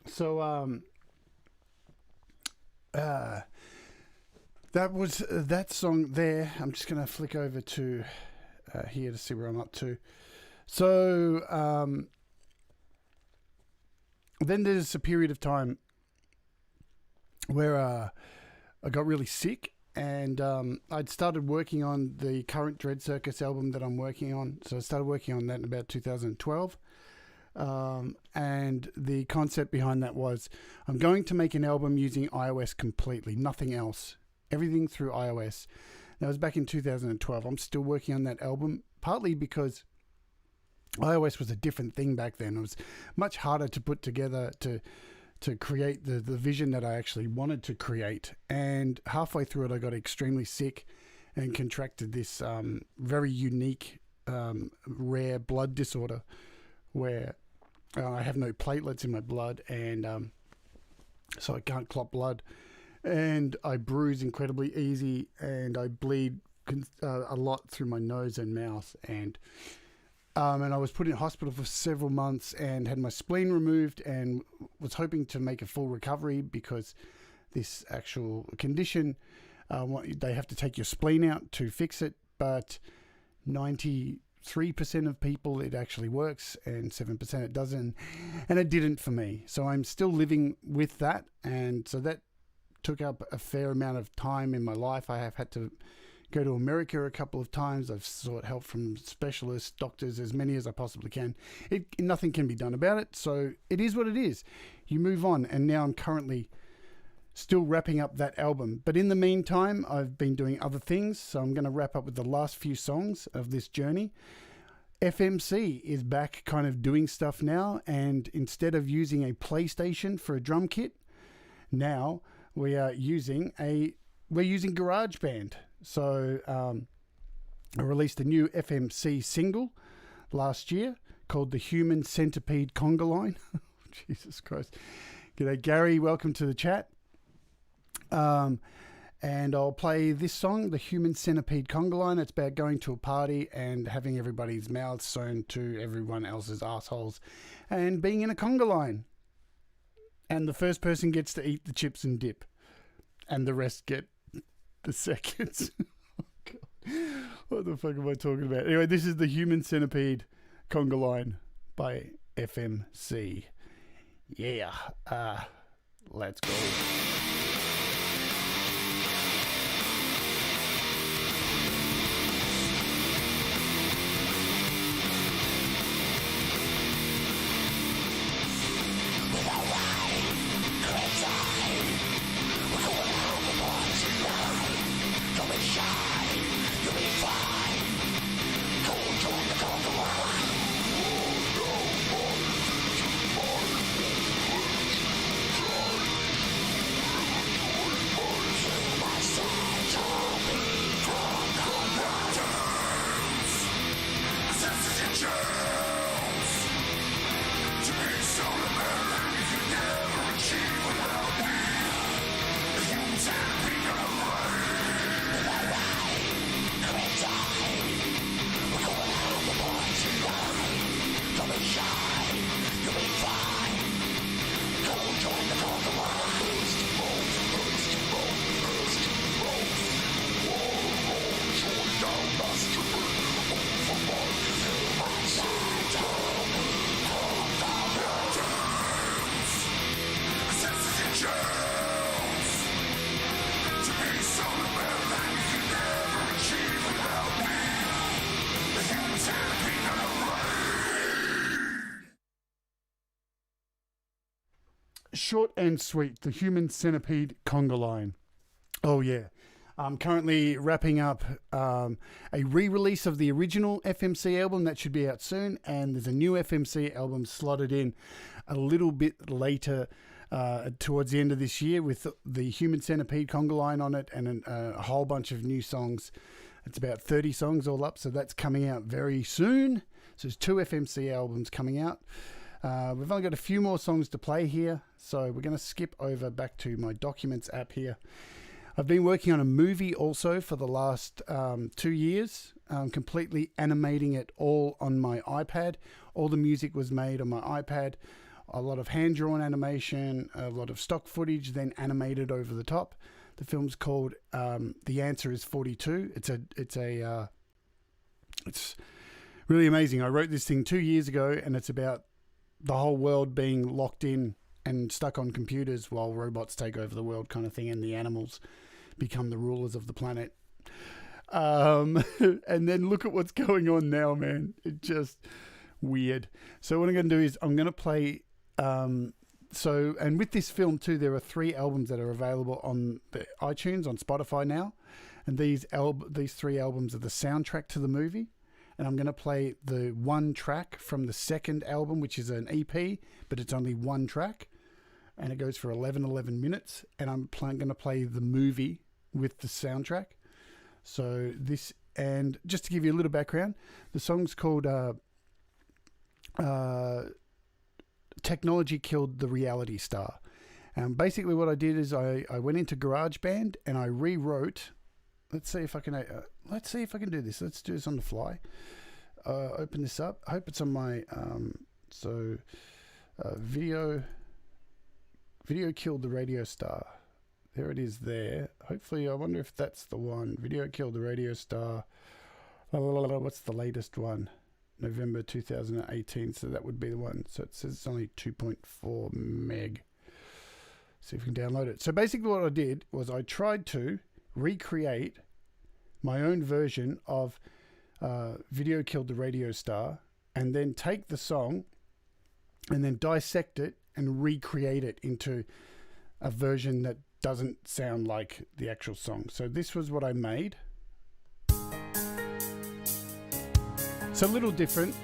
so that was that song there. I'm just gonna flick over to here to see where I'm up to. So then there's a period of time where I got really sick. And I'd started working on the current DreadCircus album that I'm working on. So I started working on that in about 2012. And the concept behind that was I'm going to make an album using iOS completely, nothing else. Everything through iOS. That was back in 2012. I'm still working on that album, partly because iOS was a different thing back then. It was much harder to put together to create the vision that I actually wanted to create. And halfway through it, I got extremely sick and contracted this very unique, rare blood disorder where I have no platelets in my blood, and so I can't clot blood. And I bruise incredibly easy, and I bleed a lot through my nose and mouth. And I was put in hospital for several months and had my spleen removed and was hoping to make a full recovery because this actual condition, they have to take your spleen out to fix it, but 93% of people it actually works and 7% it doesn't, and it didn't for me. So I'm still living with that, and so that took up a fair amount of time in my life. I have had to go to America a couple of times. I've sought help from specialists, doctors, as many as I possibly can. Nothing can be done about it, so it is what it is. You move on, and now I'm currently still wrapping up that album. But in the meantime, I've been doing other things, so I'm going to wrap up with the last few songs of this journey. FMC is back kind of doing stuff now, and instead of using a PlayStation for a drum kit, now we are using GarageBand. So I released a new FMC single last year called The Human Centipede Conga Line. Jesus Christ. G'day, Gary. Welcome to the chat. And I'll play this song, The Human Centipede Conga Line. It's about going to a party and having everybody's mouths sewn to everyone else's assholes and being in a conga line. And the first person gets to eat the chips and dip, and the rest get the seconds. Oh, God. What the fuck am I talking about? Anyway, this is The Human Centipede Conga Line by FMC. Yeah. Let's go. short and sweet, the Human Centipede conga line. Oh yeah. I'm currently wrapping up a re-release of the original FMC album that should be out soon, and there's a new FMC album slotted in a little bit later towards the end of this year with the Human Centipede conga line on it and a whole bunch of new songs. It's about 30 songs all up, so that's coming out very soon. So there's 2 FMC albums coming out. We've only got a few more songs to play here, so we're going to skip over back to my Documents app here. I've been working on a movie also for the last 2 years, completely animating it all on my iPad. All the music was made on my iPad. A lot of hand-drawn animation, a lot of stock footage, then animated over the top. The film's called The Answer is 42. It's really amazing. I wrote this thing 2 years ago, and it's about the whole world being locked in and stuck on computers while robots take over the world kind of thing, and the animals become the rulers of the planet. And then look at what's going on now, man. It's just weird. So what I'm going to do is I'm going to play... and with this film too, there are 3 albums that are available on the iTunes, on Spotify now. And these 3 albums are the soundtrack to the movie. And I'm going to play the 1 track from the second album, which is an EP, but it's only 1 track. And it goes for 11 minutes. And I'm going to play the movie with the soundtrack. So this, and just to give you a little background, the song's called Technology Killed the Reality Star. And basically what I did is I went into GarageBand and I rewrote. Let's see if I can do this. Let's do this on the fly. Open this up. I hope it's on my video killed the radio star. There it is there. Hopefully, I wonder if that's the one. Video killed the radio star. What's the latest one? November 2018. So that would be the one. So it says it's only 2.4 meg. See if we can download it. So basically what I did was I tried to recreate my own version of Video Killed the Radio Star, and then take the song and then dissect it and recreate it into a version that doesn't sound like the actual song. So this was what I made. It's a little different.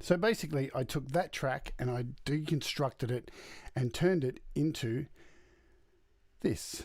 So basically, I took that track and I deconstructed it and turned it into this.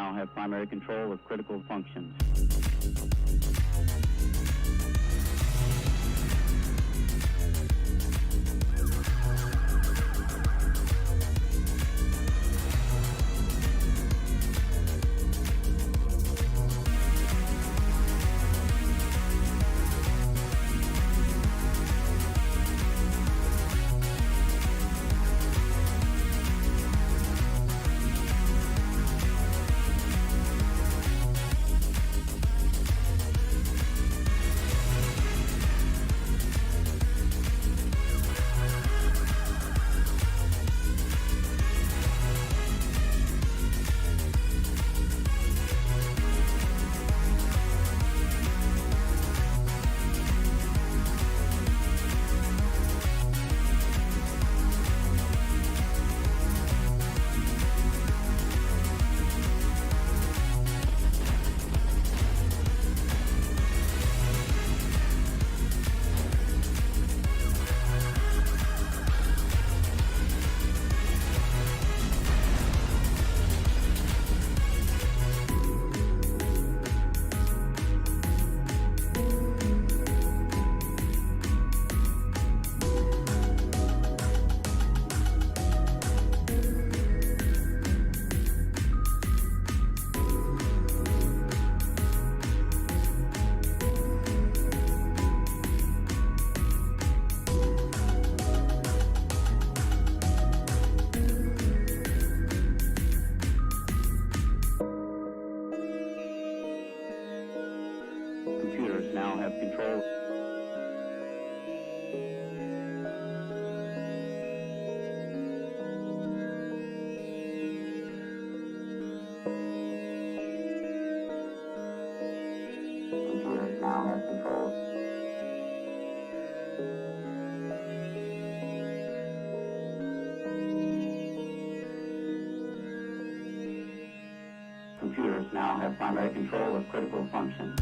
now have primary control of critical functions. Computers now have control. Computers now have control. Computers now have primary control of critical functions.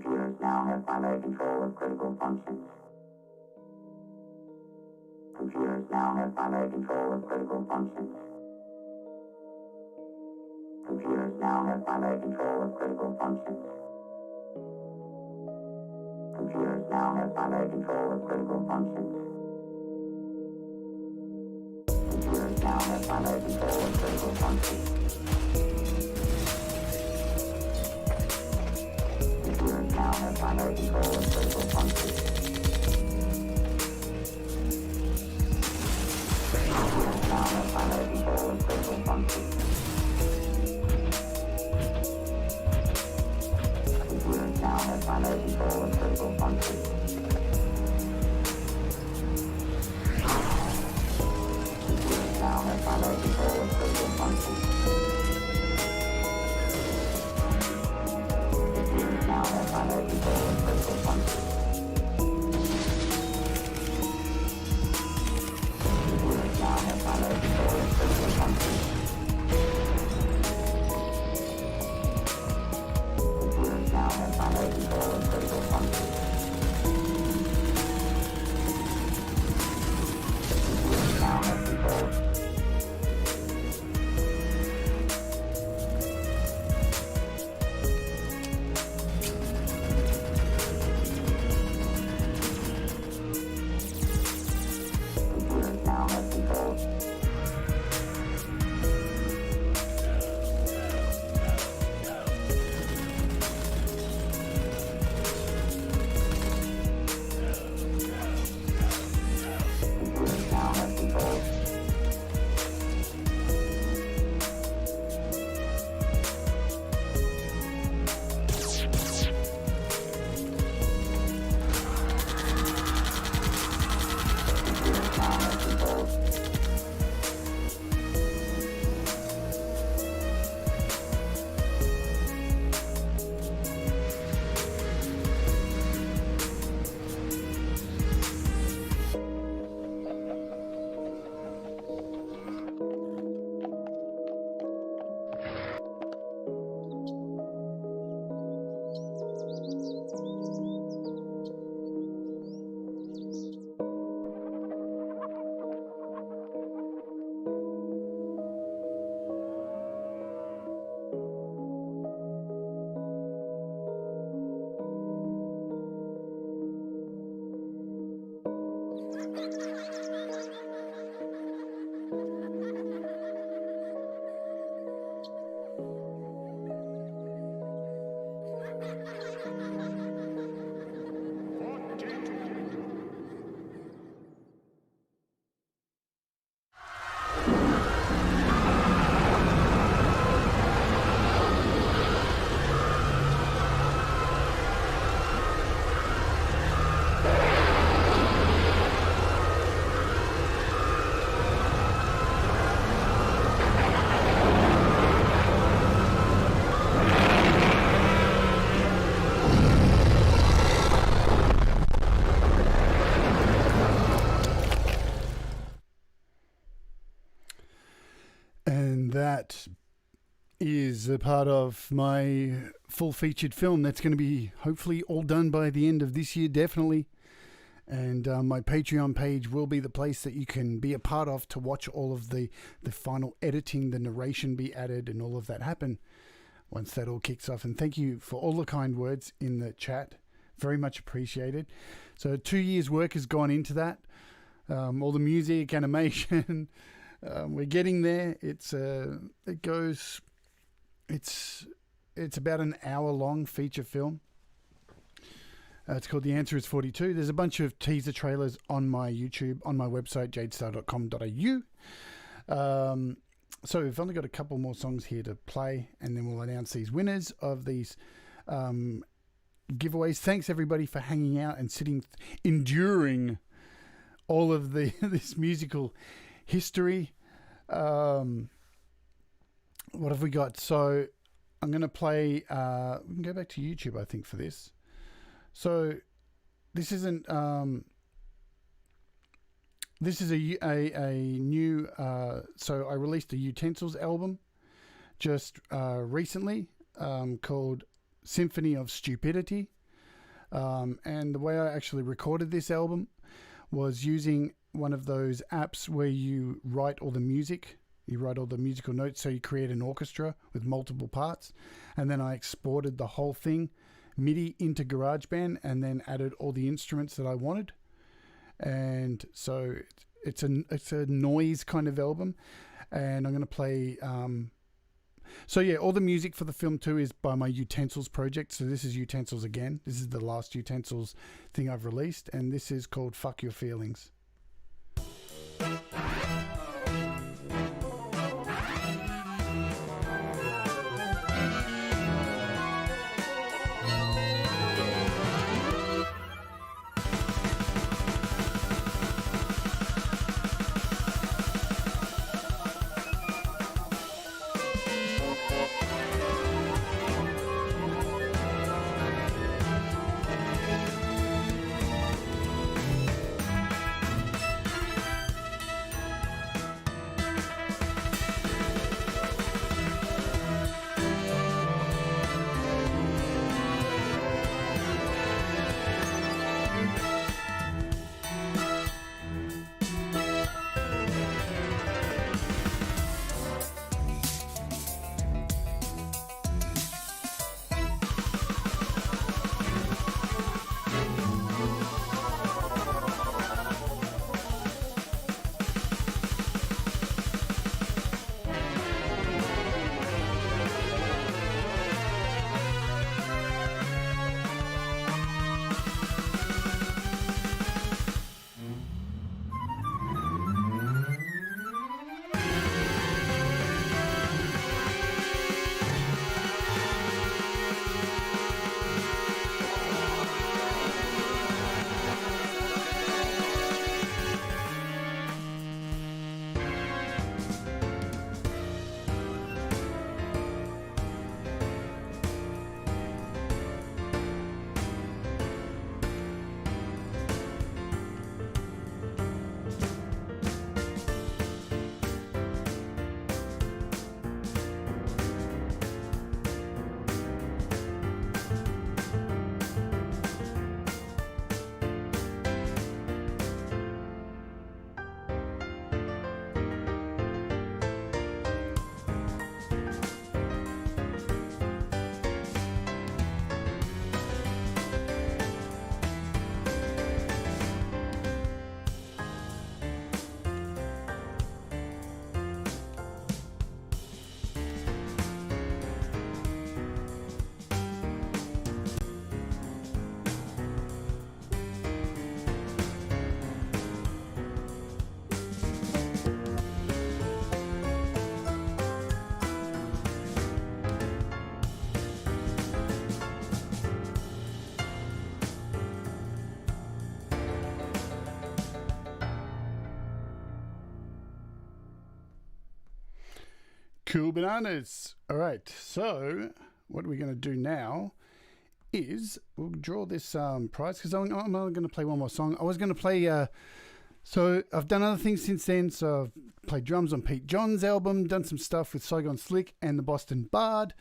Computers now have primary control of critical functions. Computers now have primary control of critical functions. Computers now have primary control of critical functions. Computers now have primary control of critical functions. Computers now have primary control of critical functions. Computers now have primary control of critical functions. Computers now have primary control of critical functions. Computers now have primary control of critical functions. Computers now have primary control of critical functions. Computers now have primary control of critical functions. Computers now have primary control of critical functions. Computers now have primary control of critical functions. Computers now have control. Computers now have control. Computers now have control. Computers now have control. And that is a part of my full featured film that's going to be hopefully all done by the end of this year, definitely. And my Patreon page will be the place that you can be a part of to watch all of the final editing, the narration be added, and all of that happen once that all kicks off. And thank you for all the kind words in the chat. Very much appreciated. So 2 years work has gone into that. All the music, animation. We're getting there. It's about an hour long feature film. It's called The Answer is 42. There's a bunch of teaser trailers on my YouTube, on my website, jadestar.com.au. So we've only got a couple more songs here to play, and then we'll announce these winners of these giveaways. Thanks everybody for hanging out and enduring all of this musical history. What have we got? So I'm going to play, we can go back to YouTube, I think, for this. So this isn't, this is a new, so I released a Utensils album just recently called Symphony of Stupidity. And the way I actually recorded this album was using one of those apps where you write all the music. You write all the musical notes, so you create an orchestra with multiple parts. And then I exported the whole thing MIDI into GarageBand and then added all the instruments that I wanted. And so it's a noise kind of album. And I'm going to play... So yeah, all the music for the film too is by my Utensils project. So this is Utensils again. This is the last Utensils thing I've released. And this is called Fuck Your Feelings. Cool bananas. All right, so what we're going to do now is we'll draw this prize, because I'm only going to play one more song. I was going to play, so I've done other things since then. So I've played drums on Pete John's album, done some stuff with Saigon Slick and the Boston Bard,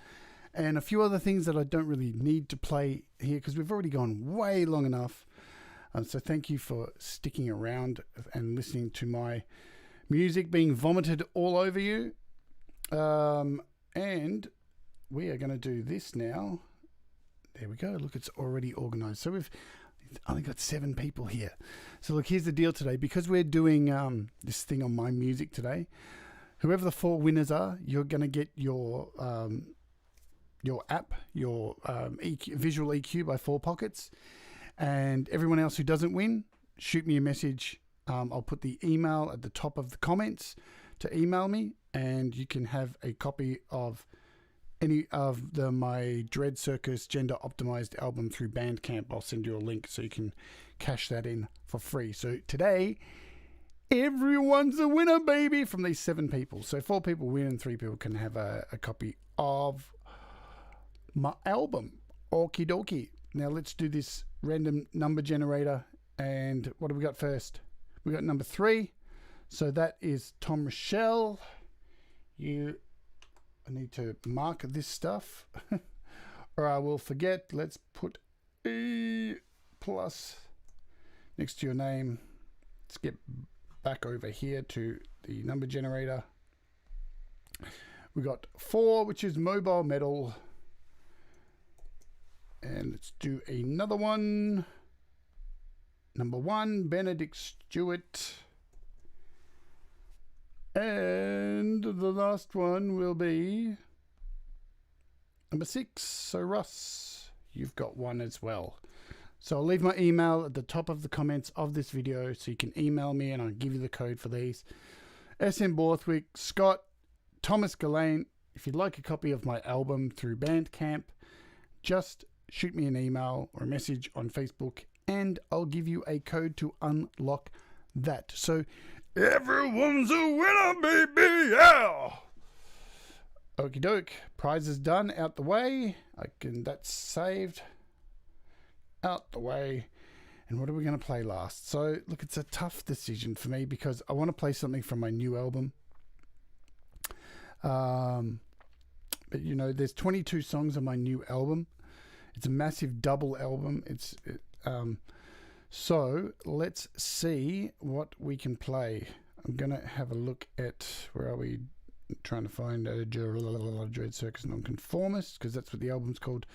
and a few other things that I don't really need to play here because we've already gone way long enough. So thank you for sticking around and listening to my music being vomited all over you. And we are going to do this now. There we go. Look, it's already organized. So we've only got 7 people here. So look, here's the deal today. Because we're doing this thing on my music today, whoever the 4 winners are, you're going to get your app, your visual EQ by 4 Pockets. And everyone else who doesn't win, shoot me a message. I'll put the email at the top of the comments to email me, and you can have a copy of any of my DreadCircus gender optimized album through Bandcamp. I'll send you a link so you can cash that in for free. So today, everyone's a winner, baby, from these 7 people. So 4 people win and 3 people can have a copy of my album. Okie dokie. Now let's do this random number generator. And what do we got first? We got number 3. So that is Tom Rochelle. I need to mark this stuff or I will forget. Let's put a plus next to your name. Let's get back over here to the number generator. We got 4, which is mobile metal. And let's do another one. Number 1, Benedict Stewart. And the last one will be number 6. So Russ, you've got one as well. So I'll leave my email at the top of the comments of this video so you can email me and I'll give you the code for these. SM Borthwick, Scott, Thomas Gillane. If you'd like a copy of my album through Bandcamp, just shoot me an email or a message on Facebook and I'll give you a code to unlock that. So everyone's a winner, baby, yeah! Okie doke, prize is done, out the way. That's saved. Out the way. And what are we going to play last? So look, it's a tough decision for me because I want to play something from my new album. But you know, there's 22 songs on my new album. It's a massive double album. So let's see what we can play. I'm going to have a look at, where are we? Trying to find a DreadCircus Nonconformist, because that's what the album's called,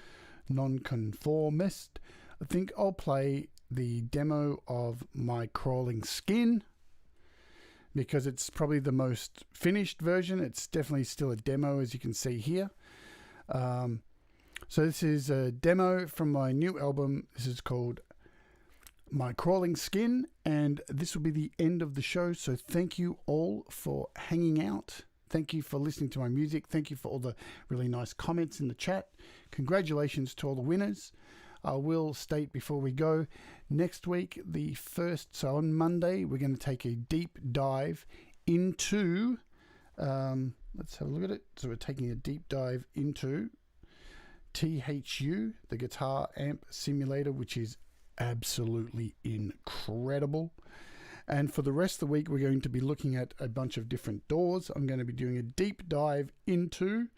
Nonconformist. I think I'll play the demo of My Crawling Skin because it's probably the most finished version. It's definitely still a demo, as you can see here. So this is a demo from my new album. This is called My Crawling Skin, and this will be the end of the show. So thank you all for hanging out. Thank you for listening to my music. Thank you for all the really nice comments in the chat. Congratulations to all the winners. I will state before we go, next week, so on Monday, we're going to take a deep dive into, let's have a look at it. So we're taking a deep dive into THU, the Guitar Amp Simulator, which is absolutely incredible. And for the rest of the week, we're going to be looking at a bunch of different DAWs. I'm going to be doing a deep dive into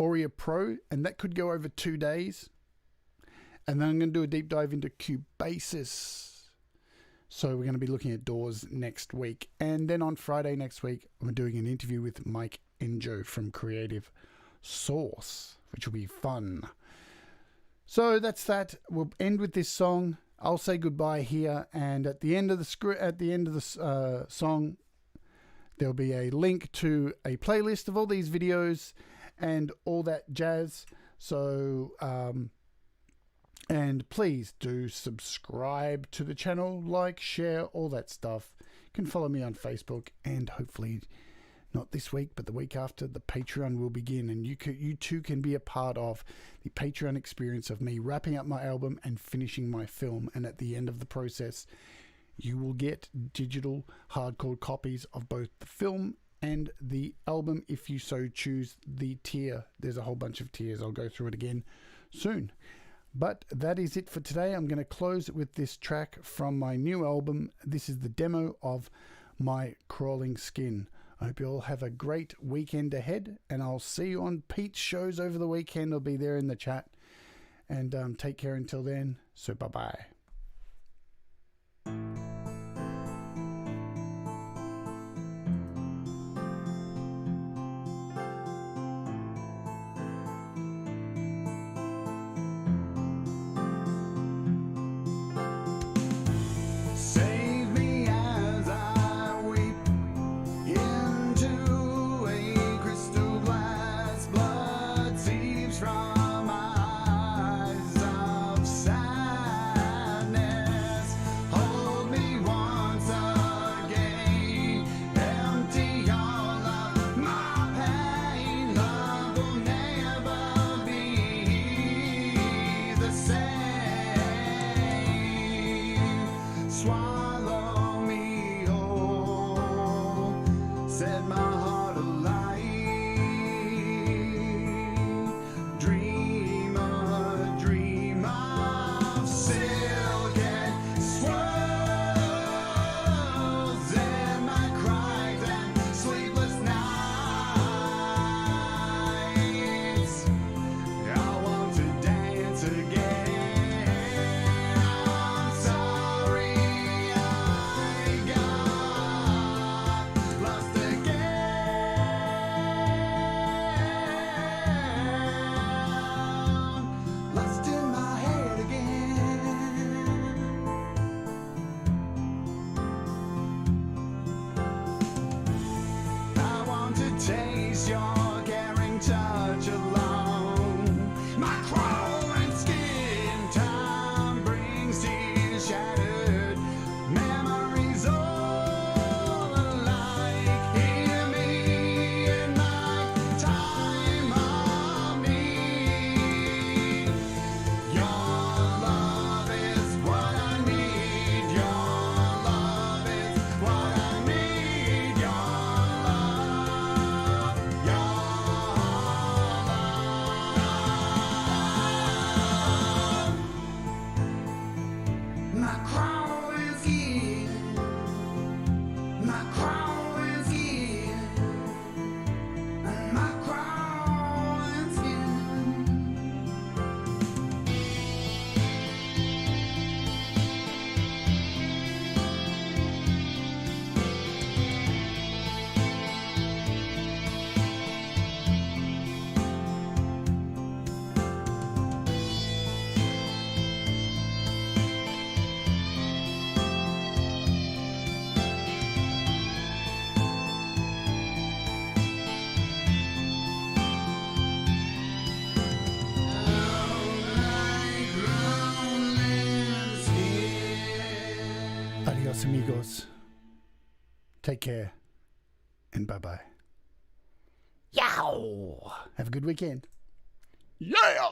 Aurier Pro, and that could go over 2 days. And then I'm going to do a deep dive into Cubasis. So we're going to be looking at DAWs next week. And then on Friday next week, I'm doing an interview with Mike Enjo from Creative Source, which will be fun. So that's that. We'll end with this song. I'll say goodbye here, and at the end of the song, there'll be a link to a playlist of all these videos and all that jazz. So, and please do subscribe to the channel, like, share, all that stuff. You can follow me on Facebook, and hopefully, not this week, but the week after, the Patreon will begin, and you too can be a part of the Patreon experience of me wrapping up my album and finishing my film. And at the end of the process, you will get digital hardcore copies of both the film and the album if you so choose the tier. There's a whole bunch of tiers. I'll go through it again soon. But that is it for today. I'm going to close with this track from my new album. This is the demo of My Crawling Skin. I hope you all have a great weekend ahead, and I'll see you on Pete's shows over the weekend. I'll be there in the chat. And take care until then. So bye-bye. Save me as I weep into a crystal glass. Blood seeps from my eyes of sadness. amigos. Take care. And bye-bye. Yow! Have a good weekend. Yeah!